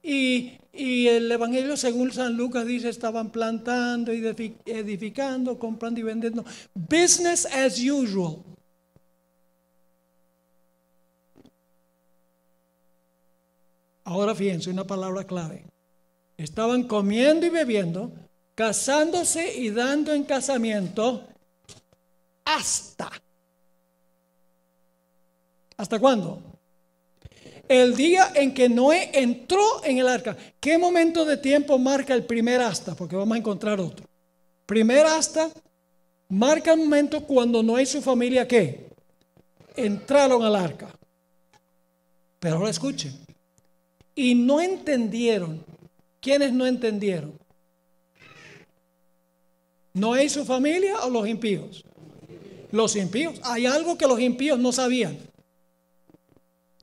Y el Evangelio según San Lucas dice, estaban plantando y edificando, comprando y vendiendo. Business as usual. Ahora fíjense, una palabra clave. Estaban comiendo y bebiendo, casándose y dando en casamiento hasta. ¿Hasta cuándo? El día en que Noé entró en el arca. ¿Qué momento de tiempo marca el primer hasta? Porque vamos a encontrar otro. Primer hasta marca el momento cuando Noé y su familia ¿qué? Entraron al arca. Pero ahora escuchen. Y no entendieron. ¿Quiénes no entendieron? ¿Noé y su familia o los impíos? Los impíos. Hay algo que los impíos no sabían.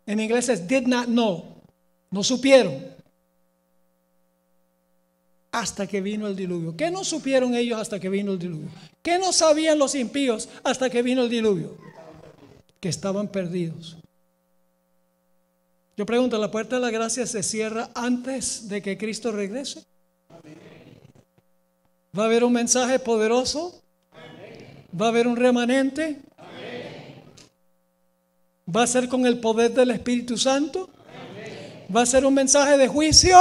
En inglés es did not know. No supieron. Hasta que vino el diluvio. ¿Qué no supieron ellos hasta que vino el diluvio? ¿Qué no sabían los impíos hasta que vino el diluvio? Que estaban perdidos. Yo pregunto, ¿la puerta de la gracia se cierra antes de que Cristo regrese? ¿Va a haber un mensaje poderoso? ¿Va a haber un remanente? ¿Va a ser con el poder del Espíritu Santo? ¿Va a ser un mensaje de juicio?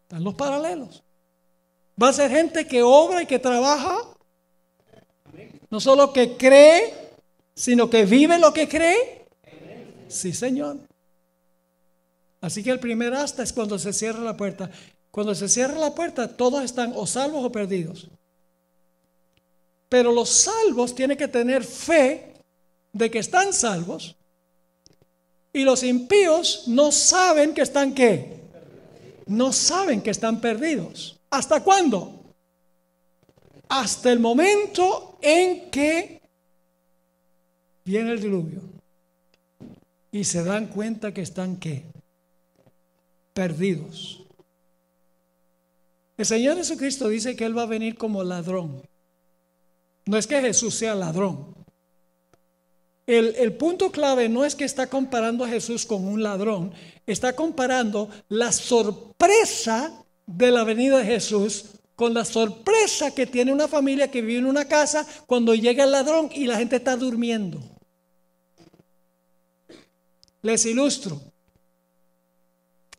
Están los paralelos. ¿Va a ser gente que obra y que trabaja? No solo que cree, sino que vive lo que cree. Sí, Señor. Así que el primer hasta es cuando se cierra la puerta. Cuando se cierra la puerta, todos están o salvos o perdidos. Pero los salvos tienen que tener fe de que están salvos. Y los impíos no saben que están ¿qué? No saben que están perdidos. ¿Hasta cuándo? Hasta el momento en que viene el diluvio. Y se dan cuenta que están ¿qué? Perdidos. El Señor Jesucristo dice que Él va a venir como ladrón. No es que Jesús sea ladrón. El punto clave no es que está comparando a Jesús con un ladrón. Está comparando la sorpresa de la venida de Jesús con la sorpresa que tiene una familia que vive en una casa cuando llega el ladrón y la gente está durmiendo. Les ilustro.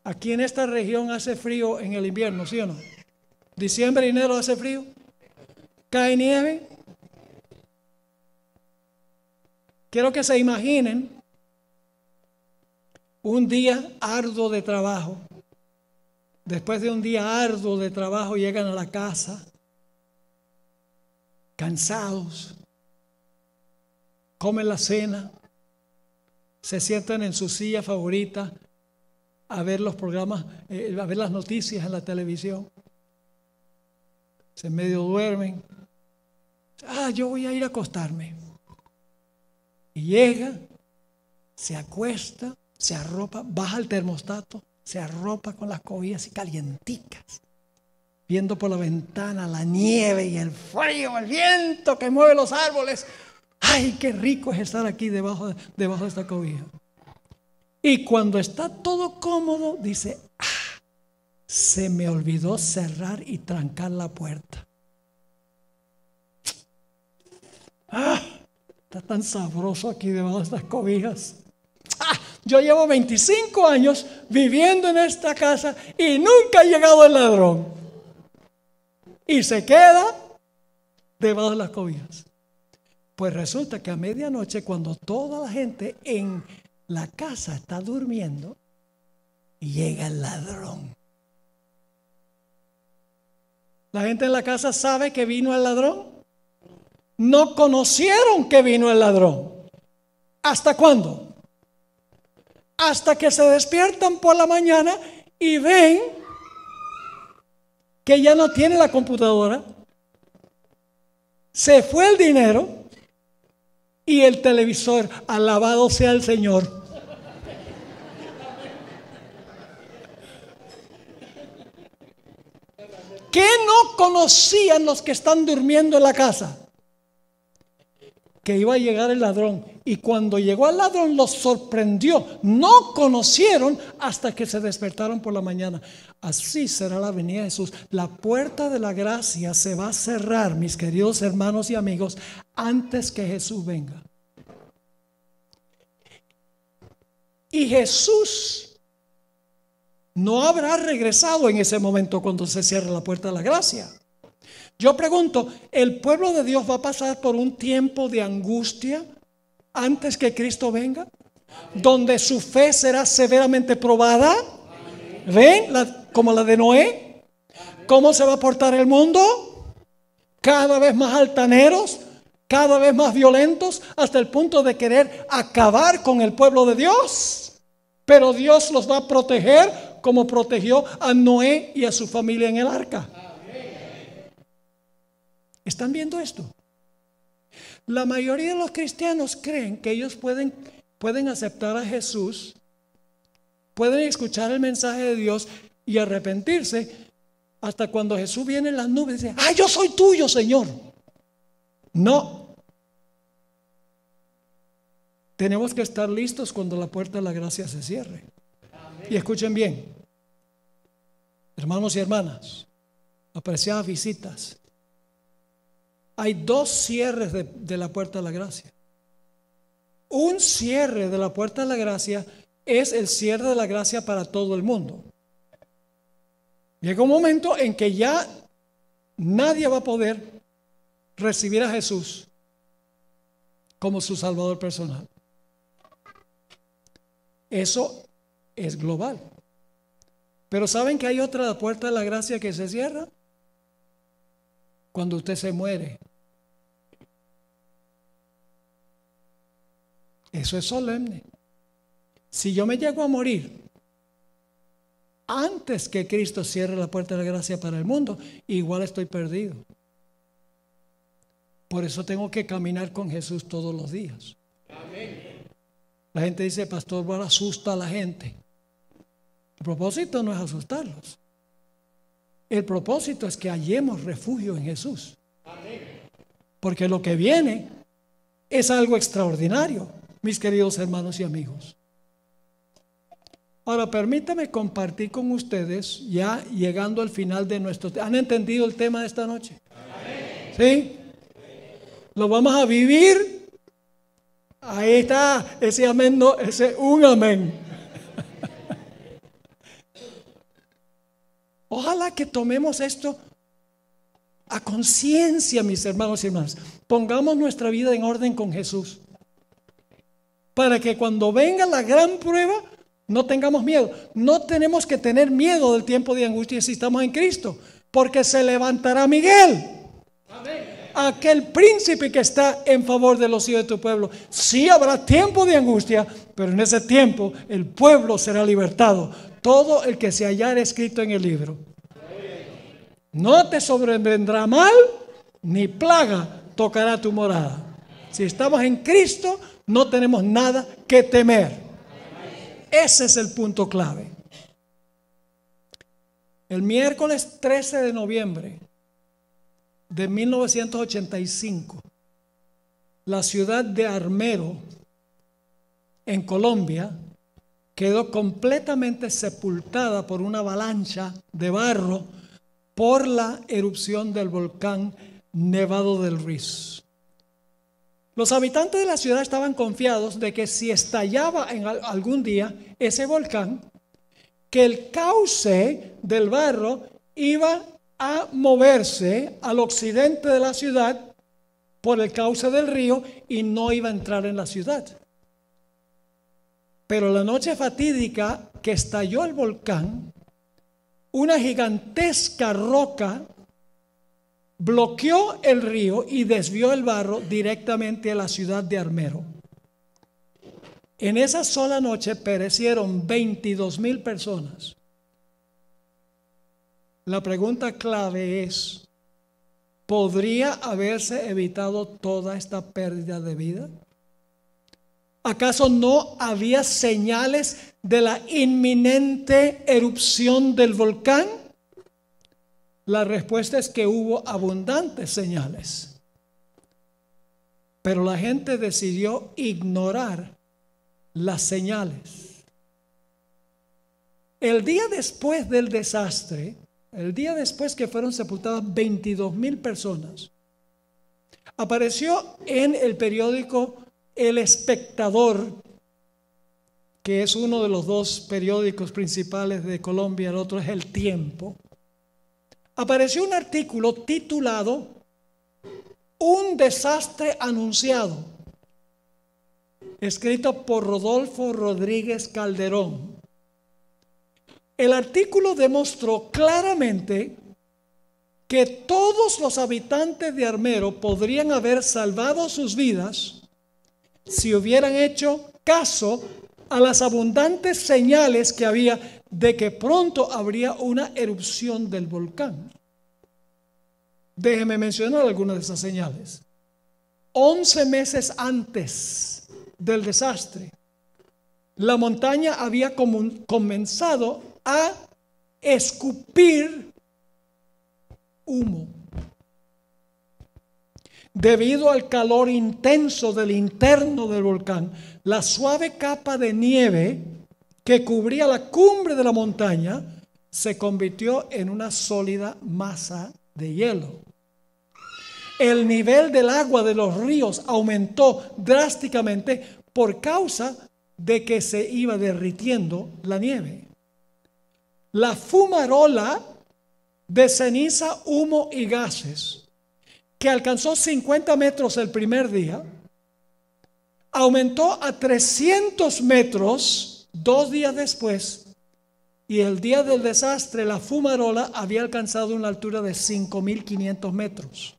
Aquí en esta región hace frío en el invierno, ¿sí o no? Diciembre y enero hace frío. Cae nieve. Quiero que se imaginen un día arduo de trabajo. Después de un día arduo de trabajo llegan a la casa cansados, comen la cena, se sientan en su silla favorita a ver los programas, a ver las noticias en la televisión. Se medio duermen. Yo voy a ir a acostarme. Y llega, se acuesta, se arropa, baja el termostato, se arropa con las cobijas y calienticas, viendo por la ventana la nieve y el frío, el viento que mueve los árboles. ¡Ay, qué rico es estar aquí debajo de esta cobija! Y cuando está todo cómodo, dice, se me olvidó cerrar y trancar la puerta. Está tan sabroso aquí debajo de estas cobijas. Yo llevo 25 años viviendo en esta casa y nunca ha llegado el ladrón. Y se queda debajo de las cobijas. Pues resulta que a medianoche, cuando toda la gente en la casa está durmiendo, llega el ladrón. ¿La gente en la casa sabe que vino el ladrón? No conocieron que vino el ladrón. ¿Hasta cuándo? Hasta que se despiertan por la mañana y ven que ya no tiene la computadora, se fue el dinero y el televisor. Alabado sea el Señor. ¿Qué no conocían los que están durmiendo en la casa? Que iba a llegar el ladrón. Y cuando llegó el ladrón los sorprendió. No conocieron hasta que se despertaron por la mañana. Así será la venida de Jesús. La puerta de la gracia se va a cerrar, mis queridos hermanos y amigos, antes que Jesús venga. Y Jesús no habrá regresado en ese momento cuando se cierre la puerta de la gracia. Yo pregunto, ¿el pueblo de Dios va a pasar por un tiempo de angustia antes que Cristo venga? ¿Donde su fe será severamente probada? ¿Ven? Como la de Noé. ¿Cómo se va a portar el mundo? Cada vez más altaneros, cada vez más violentos, hasta el punto de querer acabar con el pueblo de Dios. Pero Dios los va a proteger como protegió a Noé y a su familia en el arca. ¿Están viendo esto? La mayoría de los cristianos creen que ellos pueden aceptar a Jesús, pueden escuchar el mensaje de Dios y arrepentirse hasta cuando Jesús viene en las nubes y dice, yo soy tuyo, Señor. No. Tenemos que estar listos cuando la puerta de la gracia se cierre. Y escuchen bien, hermanos y hermanas, apreciadas visitas. Hay dos cierres de la puerta de la gracia. Un cierre de la puerta de la gracia es el cierre de la gracia para todo el mundo. Llega un momento en que ya nadie va a poder recibir a Jesús como su Salvador personal. Eso es global. Pero ¿saben que hay otra puerta de la gracia que se cierra? Cuando usted se muere. Eso es solemne. Si yo me llego a morir antes que Cristo cierre la puerta de la gracia para el mundo, igual estoy perdido. Por eso tengo que caminar con Jesús todos los días. Amén. La gente dice, pastor, bueno, asusta a la gente. El propósito no es asustarlos. El propósito es que hallemos refugio en Jesús. Amén. Porque lo que viene es algo extraordinario, mis queridos hermanos y amigos. Ahora, permítame compartir con ustedes, ya llegando al final de nuestro... ¿Han entendido el tema de esta noche? Amén. ¿Sí? Lo vamos a vivir. Ahí está, ese amén, no, ese un amén. Ojalá que tomemos esto a conciencia, mis hermanos y hermanas. Pongamos nuestra vida en orden con Jesús, para que cuando venga la gran prueba no tengamos miedo. No tenemos que tener miedo del tiempo de angustia si estamos en Cristo, porque se levantará Miguel. Amén. Aquel príncipe que está en favor de los hijos de tu pueblo. Sí habrá tiempo de angustia, pero en ese tiempo el pueblo será libertado. Todo el que se hallara escrito en el libro. No te sobrevendrá mal, ni plaga tocará tu morada. Si estamos en Cristo, no tenemos nada que temer. Ese es el punto clave. El miércoles 13 de noviembre de 1985, la ciudad de Armero, en Colombia, quedó completamente sepultada por una avalancha de barro por la erupción del volcán Nevado del Ruiz. Los habitantes de la ciudad estaban confiados de que si estallaba en algún día ese volcán, que el cauce del barro iba a moverse al occidente de la ciudad por el cauce del río y no iba a entrar en la ciudad. Pero la noche fatídica que estalló el volcán, una gigantesca roca bloqueó el río y desvió el barro directamente a la ciudad de Armero. En esa sola noche perecieron 22,000 personas. La pregunta clave es, ¿podría haberse evitado toda esta pérdida de vida? ¿Acaso no había señales de la inminente erupción del volcán? La respuesta es que hubo abundantes señales. Pero la gente decidió ignorar las señales. El día después del desastre, el día después que fueron sepultadas 22,000 personas, apareció en el periódico El Espectador, que es uno de los dos periódicos principales de Colombia, el otro es El Tiempo. Apareció un artículo titulado Un desastre anunciado, escrito por Rodolfo Rodríguez Calderón. El artículo demostró claramente que todos los habitantes de Armero podrían haber salvado sus vidas si hubieran hecho caso a las abundantes señales que había de que pronto habría una erupción del volcán. Déjeme mencionar algunas de esas señales. 11 meses antes del desastre, la montaña había comenzado a escupir humo. Debido al calor intenso del interno del volcán, la suave capa de nieve que cubría la cumbre de la montaña se convirtió en una sólida masa de hielo. El nivel del agua de los ríos aumentó drásticamente por causa de que se iba derritiendo la nieve. La fumarola de ceniza, humo y gases, que alcanzó 50 metros el primer día, aumentó a 300 metros 2 días después, y el día del desastre, la fumarola había alcanzado una altura de 5.500 metros.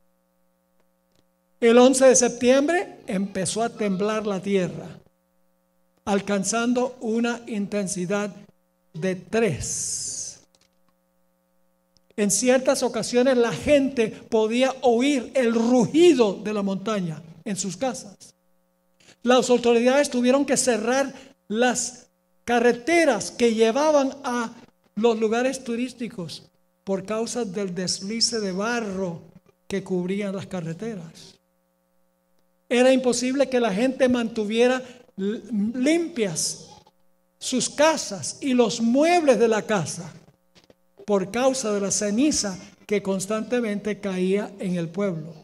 El 11 de septiembre empezó a temblar la tierra, alcanzando una intensidad de 3. En ciertas ocasiones la gente podía oír el rugido de la montaña en sus casas. Las autoridades tuvieron que cerrar las carreteras que llevaban a los lugares turísticos por causa del deslice de barro que cubrían las carreteras. Era imposible que la gente mantuviera limpias sus casas y los muebles de la casa por causa de la ceniza que constantemente caía en el pueblo.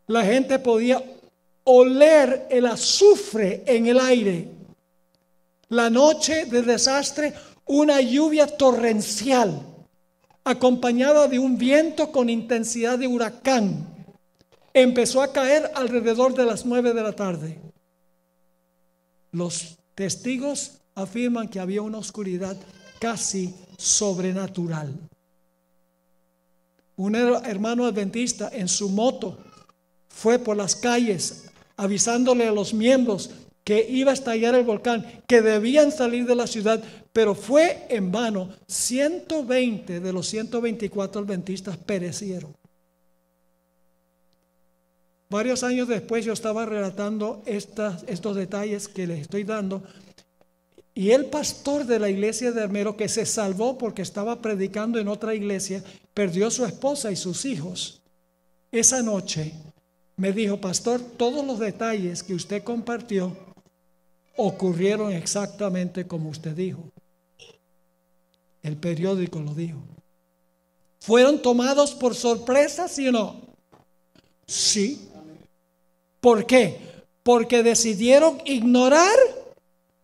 La gente podía oler el azufre en el aire. La noche del desastre, una lluvia torrencial acompañada de un viento con intensidad de huracán empezó a caer alrededor de las 9 de la tarde. Los testigos afirman que había una oscuridad casi sobrenatural. Un hermano adventista en su moto fue por las calles avisándole a los miembros que iba a estallar el volcán, que debían salir de la ciudad, pero fue en vano. 120 de los 124 adventistas perecieron. Varios años después yo estaba relatando estos detalles que les estoy dando, y el pastor de la iglesia de Armero, que se salvó porque estaba predicando en otra iglesia, perdió a su esposa y sus hijos. Esa noche me dijo: pastor, todos los detalles que usted compartió ocurrieron exactamente como usted dijo. El periódico lo dijo. ¿Fueron tomados por sorpresa, sí o no? Sí. ¿Por qué? Porque decidieron ignorar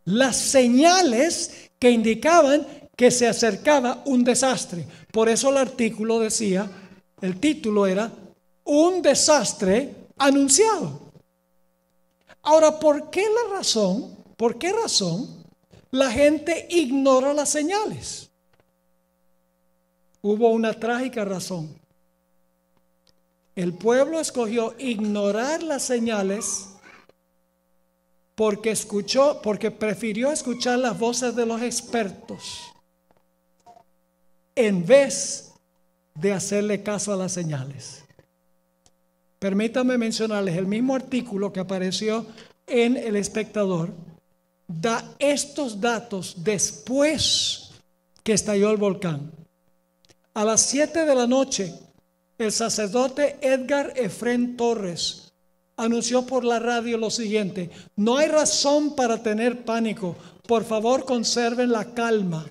las señales que indicaban que se acercaba un desastre. Por eso el artículo decía, el título era un desastre anunciado. Ahora, ¿por qué razón la gente ignoró las señales? Hubo una trágica razón. El pueblo escogió ignorar las señales porque prefirió escuchar las voces de los expertos en vez de hacerle caso a las señales. Permítanme mencionarles, el mismo artículo que apareció en El Espectador da estos datos después que estalló el volcán. A las 7 de la noche, el sacerdote Edgar Efrén Torres anunció por la radio lo siguiente: no hay razón para tener pánico, por favor conserven la calma.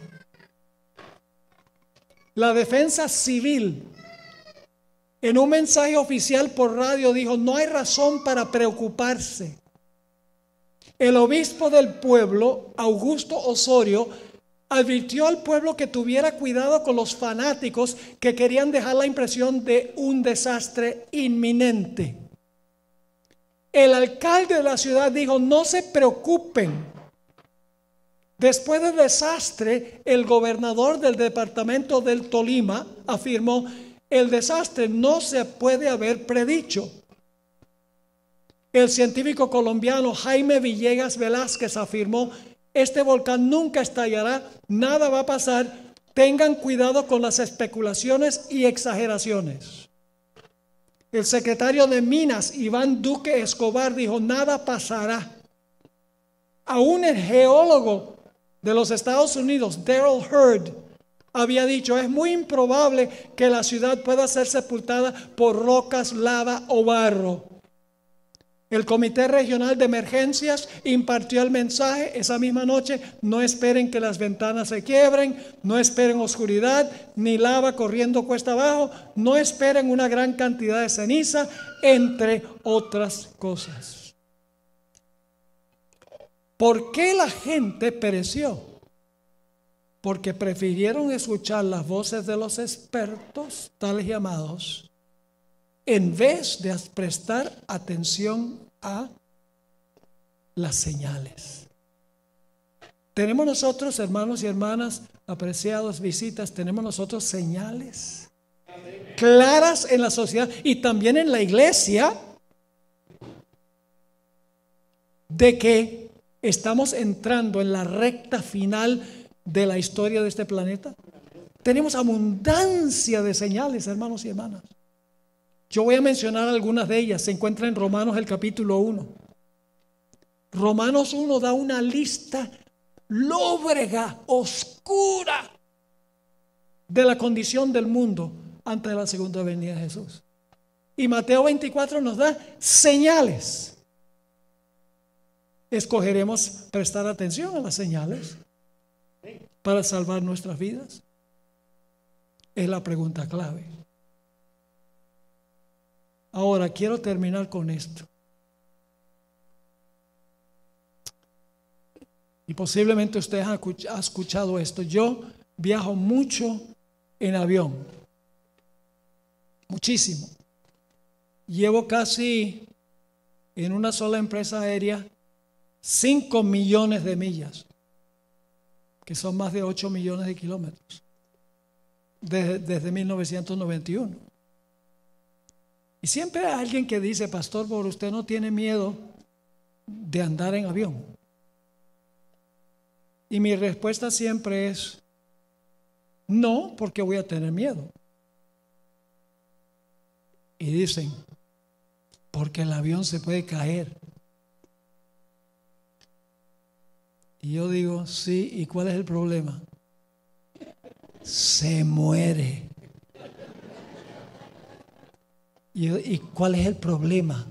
La defensa civil, en un mensaje oficial por radio, dijo: no hay razón para preocuparse. El obispo del pueblo, Augusto Osorio, advirtió al pueblo que tuviera cuidado con los fanáticos que querían dejar la impresión de un desastre inminente. El alcalde de la ciudad dijo: no se preocupen. Después del desastre, el gobernador del departamento del Tolima afirmó: el desastre no se puede haber predicho. El científico colombiano Jaime Villegas Velázquez afirmó: este volcán nunca estallará, nada va a pasar, tengan cuidado con las especulaciones y exageraciones. El secretario de Minas, Iván Duque Escobar, dijo: nada pasará. Aún el geólogo de los Estados Unidos, Darrell Hurd, había dicho: es muy improbable que la ciudad pueda ser sepultada por rocas, lava o barro. El Comité Regional de Emergencias impartió el mensaje esa misma noche: no esperen que las ventanas se quiebren, no esperen oscuridad, ni lava corriendo cuesta abajo, no esperen una gran cantidad de ceniza, entre otras cosas. ¿Por qué la gente pereció? Porque prefirieron escuchar las voces de los expertos, tales llamados, en vez de prestar atención a las señales. Tenemos nosotros, hermanos y hermanas, apreciados visitas, tenemos nosotros señales claras en la sociedad y también en la iglesia de que estamos entrando en la recta final de la historia de este planeta. Tenemos abundancia de señales, hermanos y hermanas. Yo voy a mencionar algunas de ellas. Se encuentra en Romanos el capítulo 1. Romanos 1 da una lista lóbrega, oscura de la condición del mundo antes de la segunda venida de Jesús. Y Mateo 24 nos da señales. Escogeremos prestar atención a las señales para salvar nuestras vidas. Es la pregunta clave. Ahora quiero terminar con esto. Y posiblemente usted ha escuchado esto. Yo viajo mucho en avión. Muchísimo. Llevo casi en una sola empresa aérea 5 millones de millas, que son más de 8 millones de kilómetros, desde 1991. Y siempre hay alguien que dice: pastor, ¿por usted no tiene miedo de andar en avión? Y mi respuesta siempre es: no, porque voy a tener miedo. Y dicen: porque el avión se puede caer. Y yo digo: sí, ¿y cuál es el problema? Se muere. ¿Y cuál es el problema?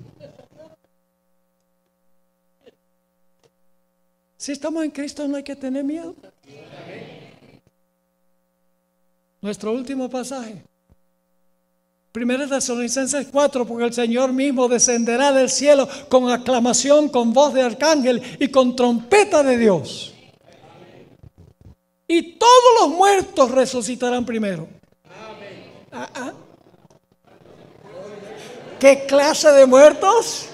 Si estamos en Cristo no hay que tener miedo. Nuestro último pasaje, 1 Tesalonicenses 4, porque el Señor mismo descenderá del cielo con aclamación, con voz de arcángel y con trompeta de Dios. Y todos los muertos resucitarán primero. ¿Qué clase de muertos?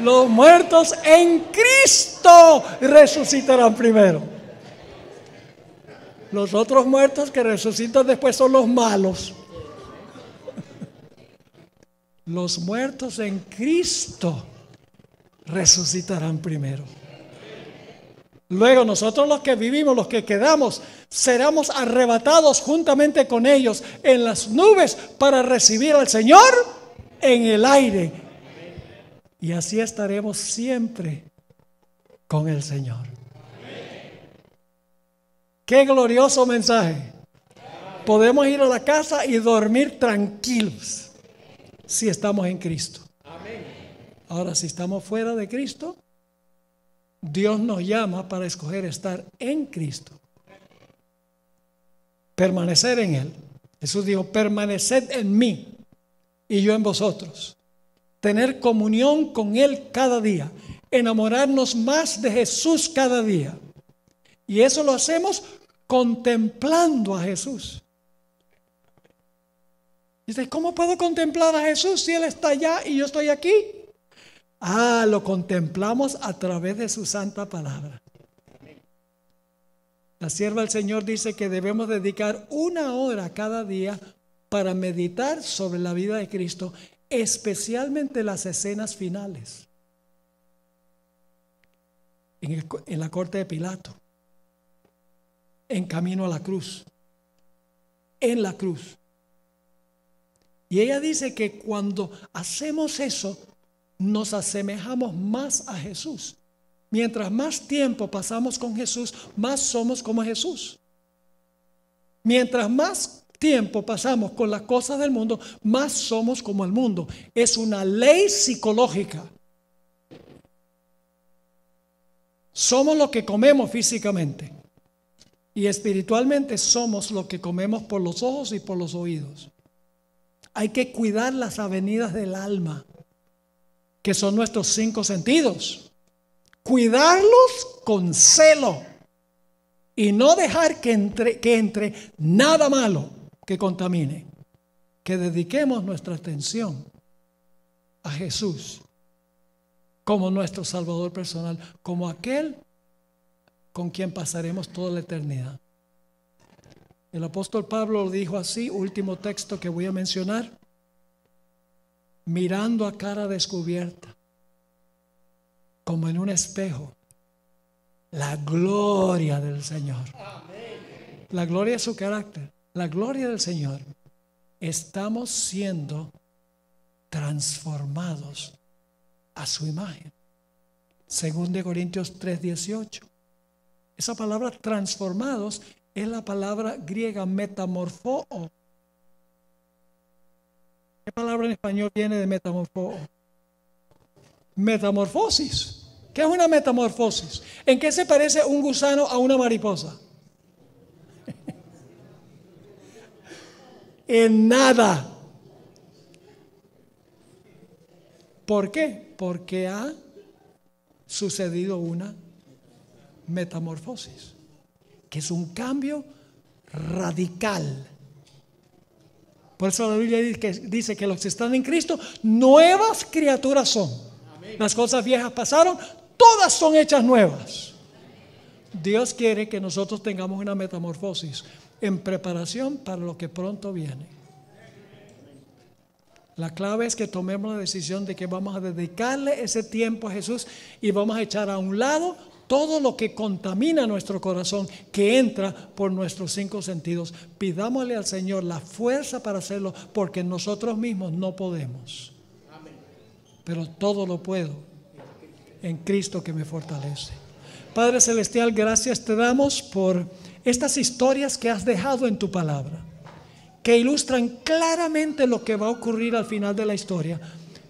Los muertos en Cristo resucitarán primero. Los otros muertos que resucitan después son los malos. Los muertos en Cristo resucitarán primero. Luego nosotros los que vivimos, los que quedamos, seremos arrebatados juntamente con ellos en las nubes para recibir al Señor en el aire. Y así estaremos siempre con el Señor. Qué glorioso mensaje. Podemos ir a la casa y dormir tranquilos si estamos en Cristo. Ahora, si estamos fuera de Cristo, Dios nos llama para escoger estar en Cristo, permanecer en Él. Jesús dijo: permaneced en mí y yo en vosotros. Tener comunión con Él cada día, enamorarnos más de Jesús cada día. Y eso lo hacemos contemplando a Jesús. Dice: ¿cómo puedo contemplar a Jesús si Él está allá y yo estoy aquí? Lo contemplamos a través de su santa palabra. La sierva del Señor dice que debemos dedicar 1 hora cada día para meditar sobre la vida de Cristo, especialmente las escenas finales. En la corte de Pilato, en camino a la cruz, en la cruz. Y ella dice que cuando hacemos eso, nos asemejamos más a Jesús. Mientras más tiempo pasamos con Jesús, más somos como Jesús. Mientras más tiempo pasamos con las cosas del mundo, más somos como el mundo. Es una ley psicológica. Somos lo que comemos físicamente. Y espiritualmente somos lo que comemos por los ojos y por los oídos. Hay que cuidar las avenidas del alma, que son nuestros 5 sentidos. Cuidarlos con celo y no dejar que entre nada malo que contamine. Que dediquemos nuestra atención a Jesús como nuestro Salvador personal, como aquel con quien pasaremos toda la eternidad. El apóstol Pablo lo dijo así, último texto que voy a mencionar: mirando a cara descubierta, como en un espejo, la gloria del Señor. La gloria de su carácter, la gloria del Señor. Estamos siendo transformados a su imagen. 2 Corintios 3:18. Esa palabra transformados es la palabra griega metamorfoo. ¿Qué palabra en español viene de metamorfoo? Metamorfosis. ¿Qué es una metamorfosis? ¿En qué se parece un gusano a una mariposa? En nada. ¿Por qué? Porque ha sucedido una metamorfosis, que es un cambio radical. Por eso la Biblia dice que los que están en Cristo, nuevas criaturas son. Las cosas viejas pasaron, todas son hechas nuevas. Dios quiere que nosotros tengamos una metamorfosis en preparación para lo que pronto viene. La clave es que tomemos la decisión de que vamos a dedicarle ese tiempo a Jesús y vamos a echar a un lado todo lo que contamina nuestro corazón, que entra por nuestros 5 sentidos. Pidámosle al Señor la fuerza para hacerlo, porque nosotros mismos no podemos. Pero todo lo puedo en Cristo que me fortalece. Padre Celestial, gracias te damos por estas historias que has dejado en tu palabra, que ilustran claramente lo que va a ocurrir al final de la historia,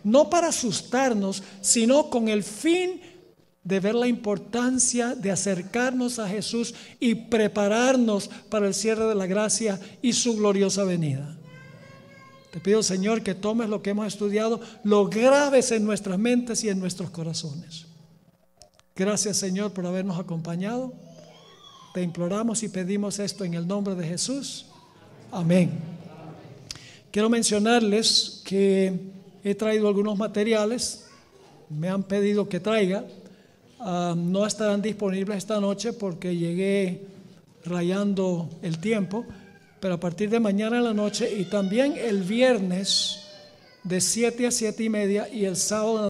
no para asustarnos, sino con el fin de ver la importancia de acercarnos a Jesús y prepararnos para el cierre de la gracia y su gloriosa venida. Te pido, Señor, que tomes lo que hemos estudiado, lo grabes en nuestras mentes y en nuestros corazones. Gracias, Señor, por habernos acompañado. Te imploramos y pedimos esto en el nombre de Jesús. Amén. Quiero mencionarles que he traído algunos materiales. Me han pedido que traiga. No estarán disponibles esta noche porque llegué rayando el tiempo, pero a partir de mañana en la noche y también el viernes de 7 a 7:30 y el sábado.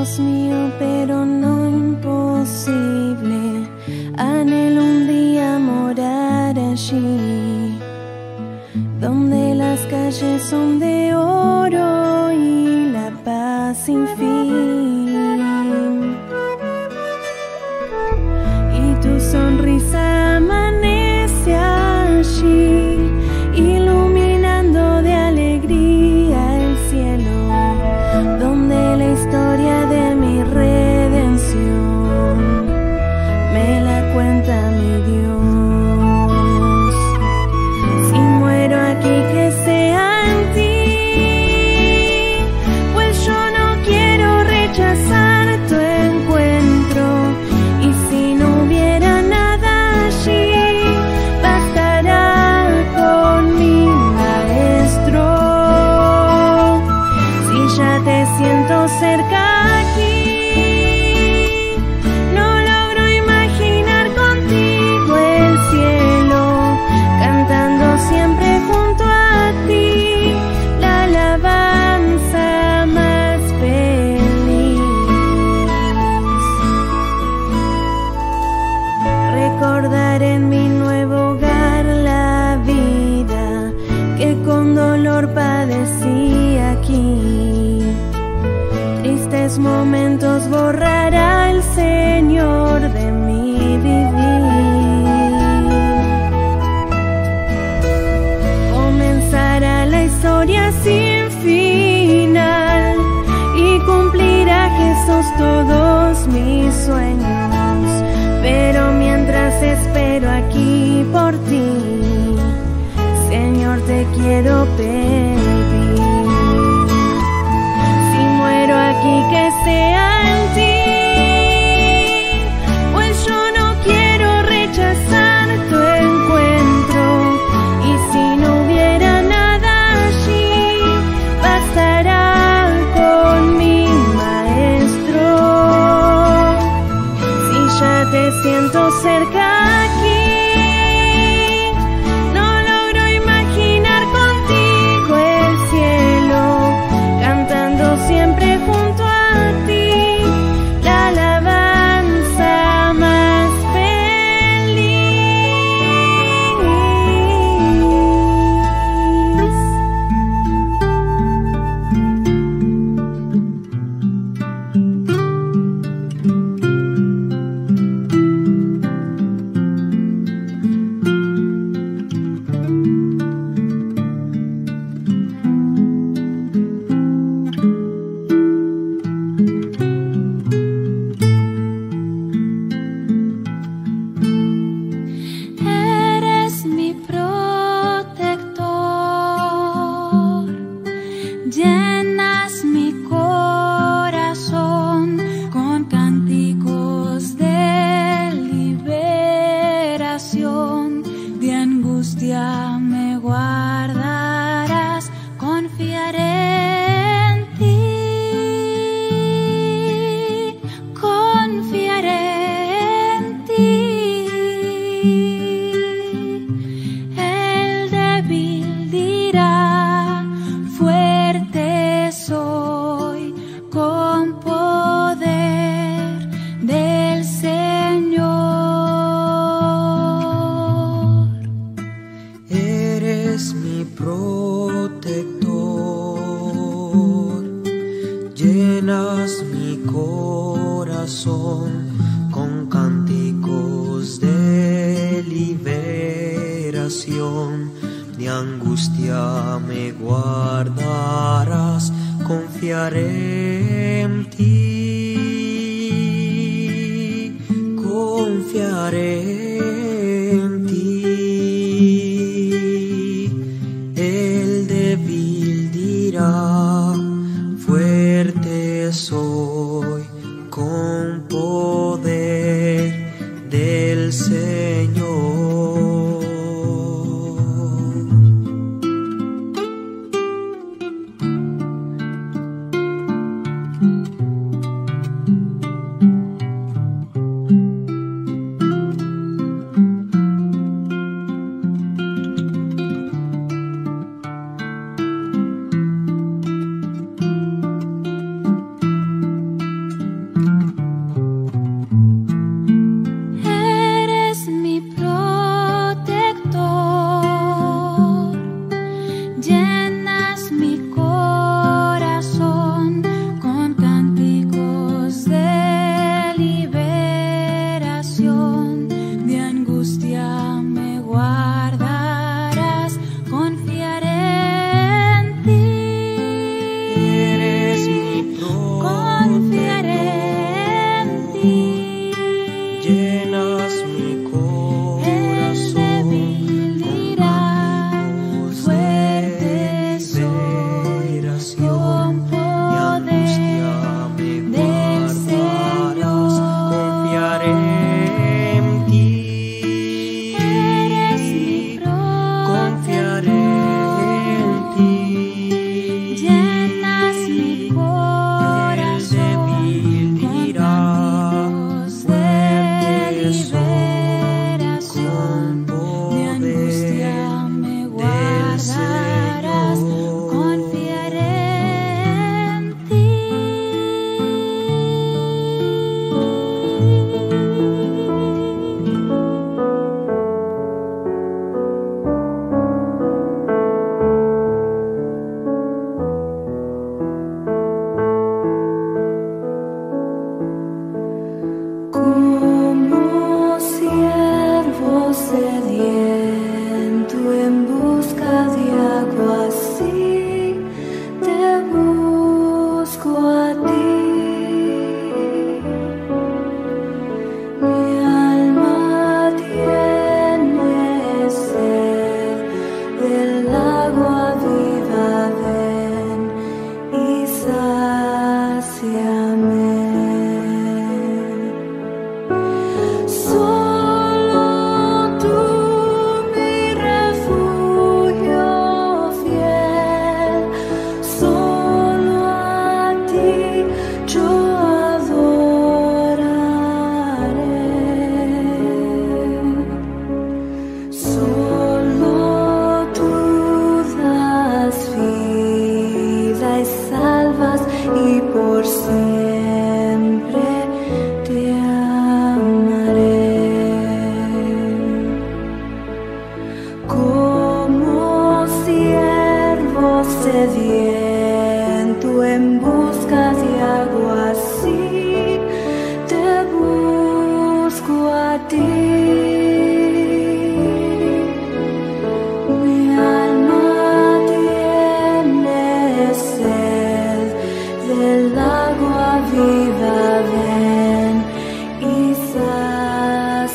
Dios mío, pero no imposible. Anhelo un día morar allí, donde las calles son de oro y la paz sin fin. Y tu sonrisa amanece allí, iluminando de alegría el cielo, donde la historia de mi redención me la cuenta mi Dios. Si muero aquí, que sea en ti, pues yo no quiero rechazar tu encuentro. Y si no hubiera nada allí, bastará con mi maestro. Si ya te siento cerca aquí, no logro imaginar contigo el cielo, cantando siempre junto a ti la alabanza más feliz. Recordar en mi nuevo hogar la vida que con dolor padecí aquí. Tristes momentos borrará el Señor de mi vivir. Comenzará la historia sin final y cumplirá Jesús todos mis sueños. Pero mientras espero aquí por ti, Señor, te quiero pedir. Si muero aquí, que sea en ti, pues yo no quiero rechazar tu encuentro. Y si no hubiera nada allí, bastará con mi maestro. Si ya te siento cerca aquí, no logro imaginar contigo el cielo, cantando siempre junto a ti la alabanza más eres mi protector, llenas mi corazón con cánticos de liberación, de angustia me guardarás, confiaré en ti, confiaré en ti. El débil dirá, fuerte soy, con poder del Señor. Eres mi protector, llenas mi corazón con cánticos de liberación, de angustia me guardarás, confiaré en ti, confiaré en ti. El débil dirá, fuerte soy, con poder del Señor. sediento en busca de agua así, te busco a ti. Mi alma tiene sed del agua viva, ven y sáciame.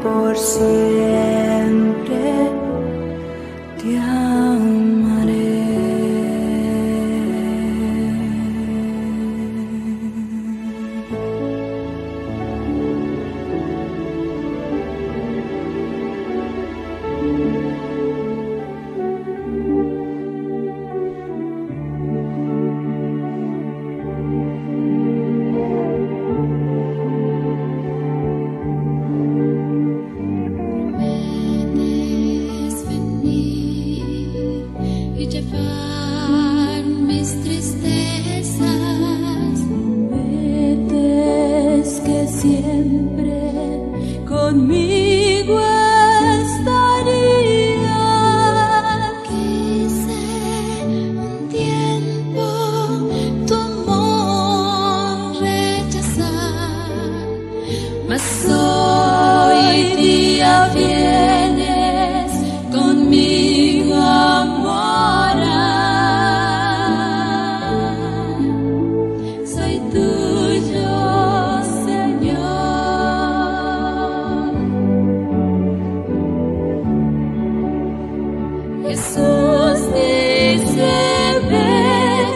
Por siempre te amaré. Conmigo estaría. Quise un tiempo tu amor rechazar, mas hoy día vienes conmigo a morar. Soy tuyo, Jesús dice, ven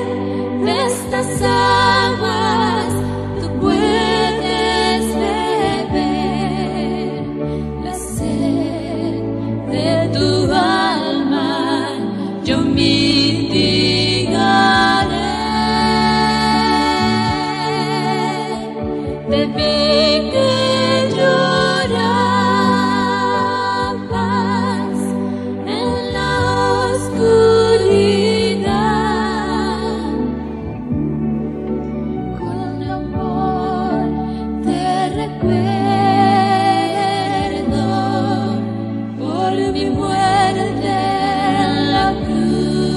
de estas aguas, tú puedes beber la sed de tu alma, yo mitigaré. Te vi que llorabas en la oscuridad, con amor te recuerdo por mi muerte en la cruz.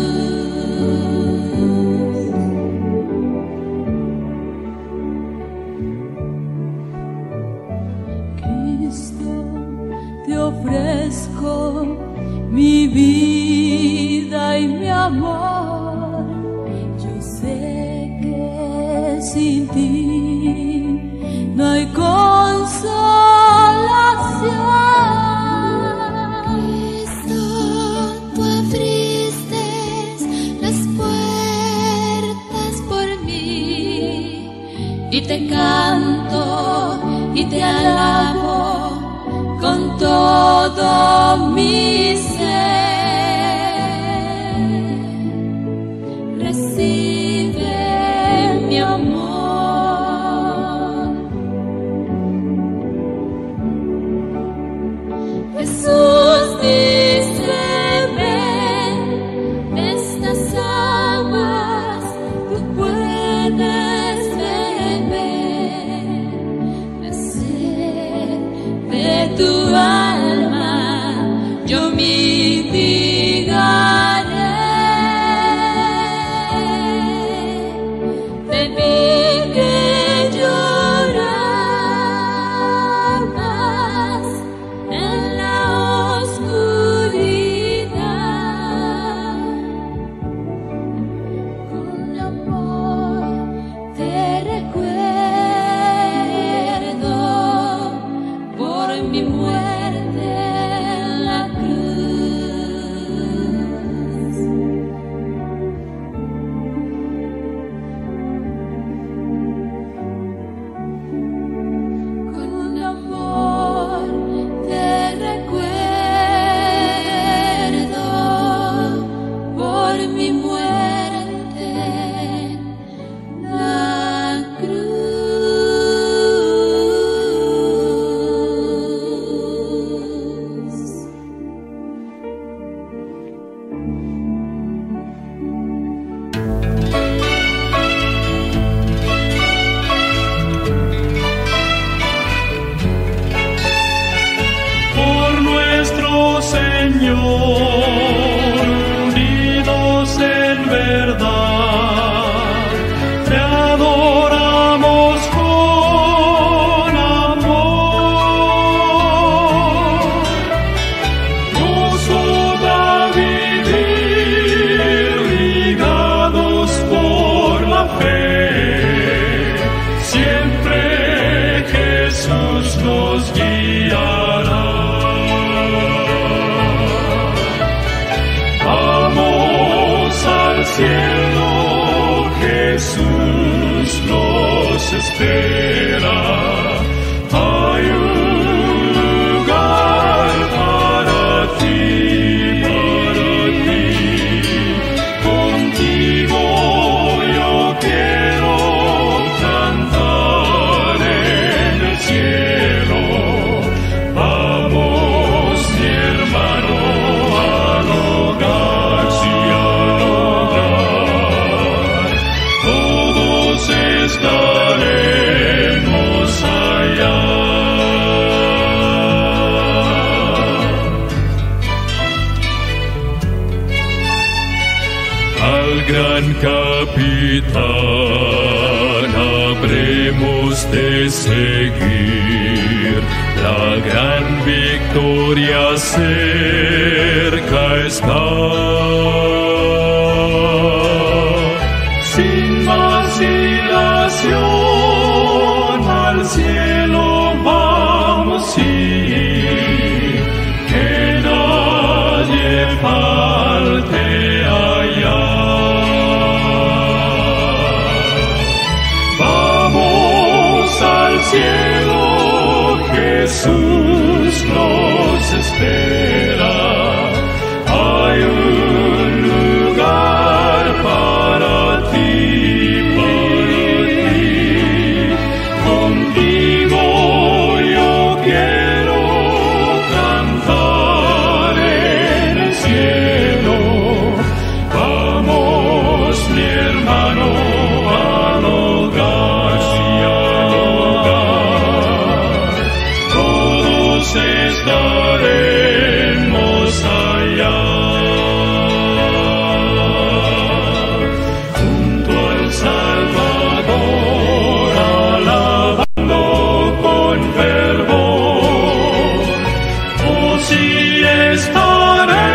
Cristo, te ofrezco mi vida y mi amor. Yo sé que sin ti no hay consolación. Cristo, tú abriste las puertas por mí, y te canto y te alabo con todo mi ser. Recibe mi amor. Jesús dice, ven de estas aguas, tú puedes beber la sed de tu alma, yo mitigaré. espera. Hay un lugar para ti, contigo yo quiero cantar en el cielo. Vamos, mi hermano, al hogar, sí, al hogar. Todos estaremos allá. Al gran capitán habremos de seguir, la gran victoria cerca está. Sin vacilación al cielo vamos, sí, que nadie falte allá. Vamos al cielo, Jesús nos espera. Hay un lugar para ti, contigo yo quiero cantar en el cielo. Vamos, mi hermano, al hogar, sí, al hogar. Todos estaremos allá. Junto al Salvador, alabando con fervor. Oh, sí, estaremos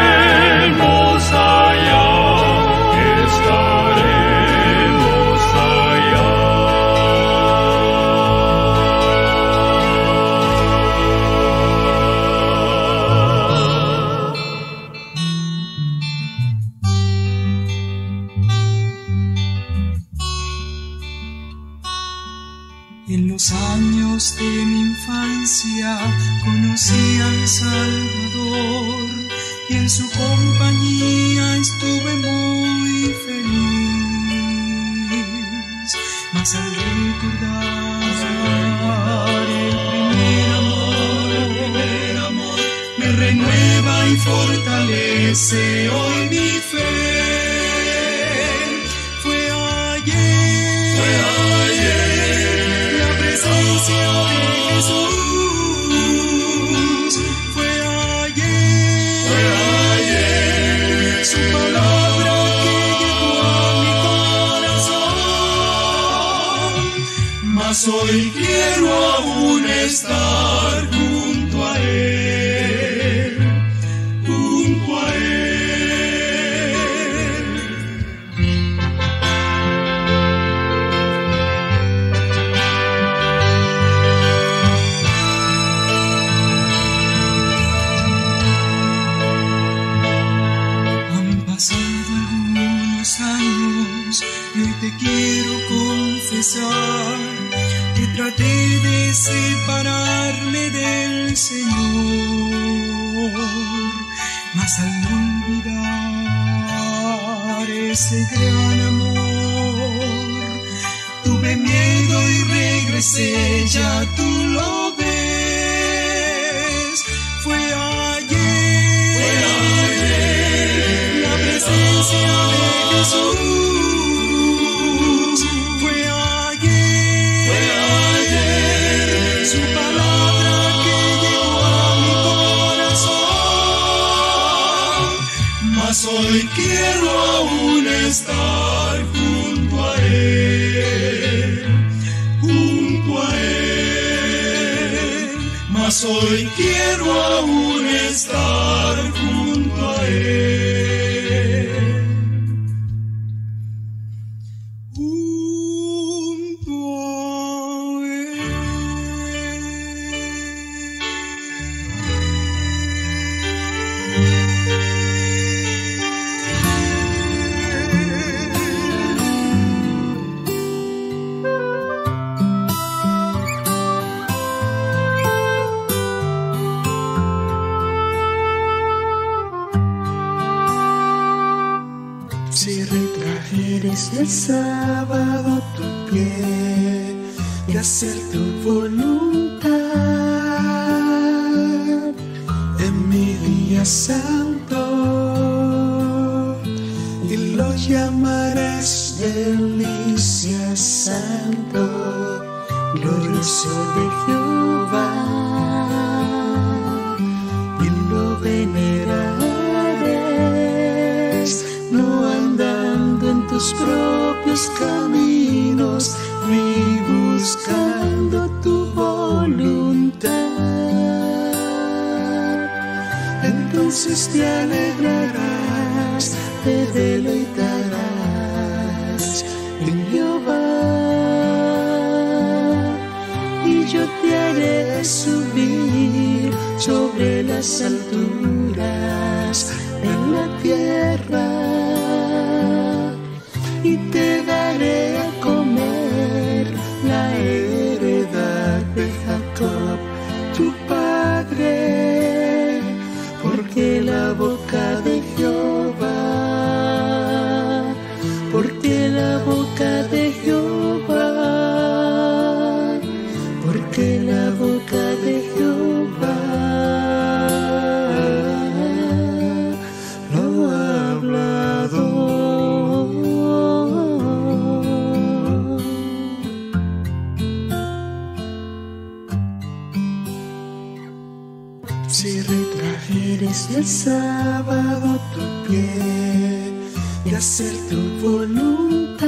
allá, estaremos allá. En los años de mi infancia conocí al Salvador y en su compañía estuve muy feliz. Mas al recordar el primer amor, me renueva y fortalece hoy mi fe. Fue ayer la presencia de Jesús. Fue ayer su palabra que llegó a mi corazón. Mas hoy quiero aún estar junto a Él, junto a Él. Han pasado algunos años y hoy te quiero confesar que traté de separarme del Señor, mas al olvidar ese gran amor, tuve miedo y regresé, ya tú lo ves. Fue ayer la presencia de Jesús. Fue ayer su palabra que llegó a mi corazón. Mas hoy quiero aún estar junto a Él, junto a Él. Mas hoy quiero aún estar junto a Él. Junto a Él. el sábado tu pie y hacer tu voluntad en mi día santo, y lo llamarás delicia santo, glorioso de Jehová, y lo venerarás, no andando en tus propios caminos, ni buscando tu voluntad. Entonces te alegrarás, te deleitarás en Jehová, y yo te haré subir sobre las alturas en la tierra, y te daré a comer la heredad de Jacob, tu padre, porque la boca de Jehová, porque la boca de Jehová, porque la boca de Jehová lo ha hablado. Si retrajeres el sábado tu pie y hacer tu voluntad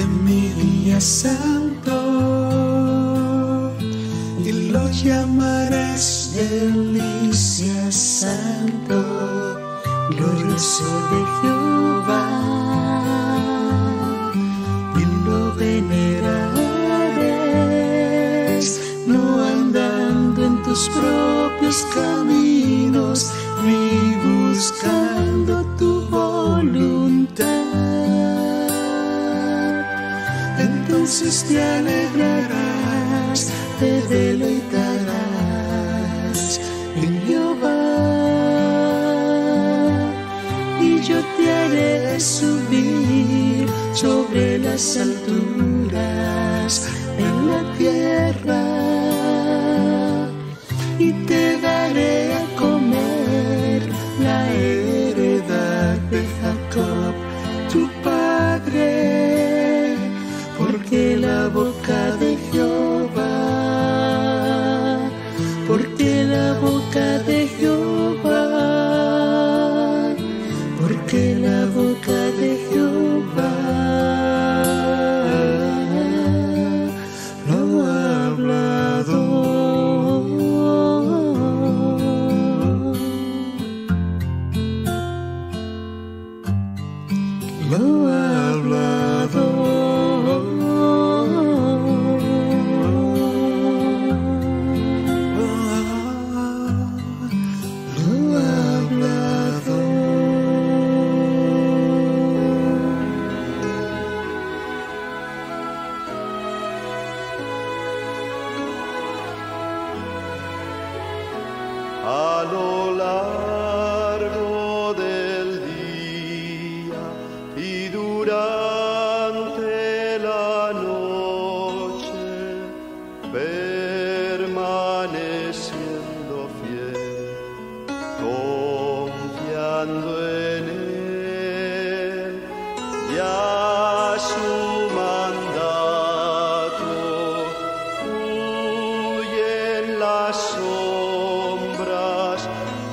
en mi día santo, y lo llamarás delicia santo, glorioso de Jehová, y lo venerarás, no andando en tus propios caminos, ni buscando tu voluntad. Entonces te alegrarás, te deleitarás en Jehová, y yo te haré subir sobre las alturas en la tierra, y te daré a comer la heredad de Jacob, tu padre, porque la boca de Jehová, porque la boca de Jehová, porque la boca de Jehová lo ha hablado. Lo ha hablado. Lo ha hablado. A lo largo del día y durante la noche, permaneciendo fiel, confiando en Él y a su mandato, huyen las sombras,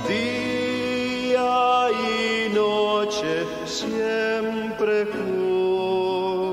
día y noche siempre juntos.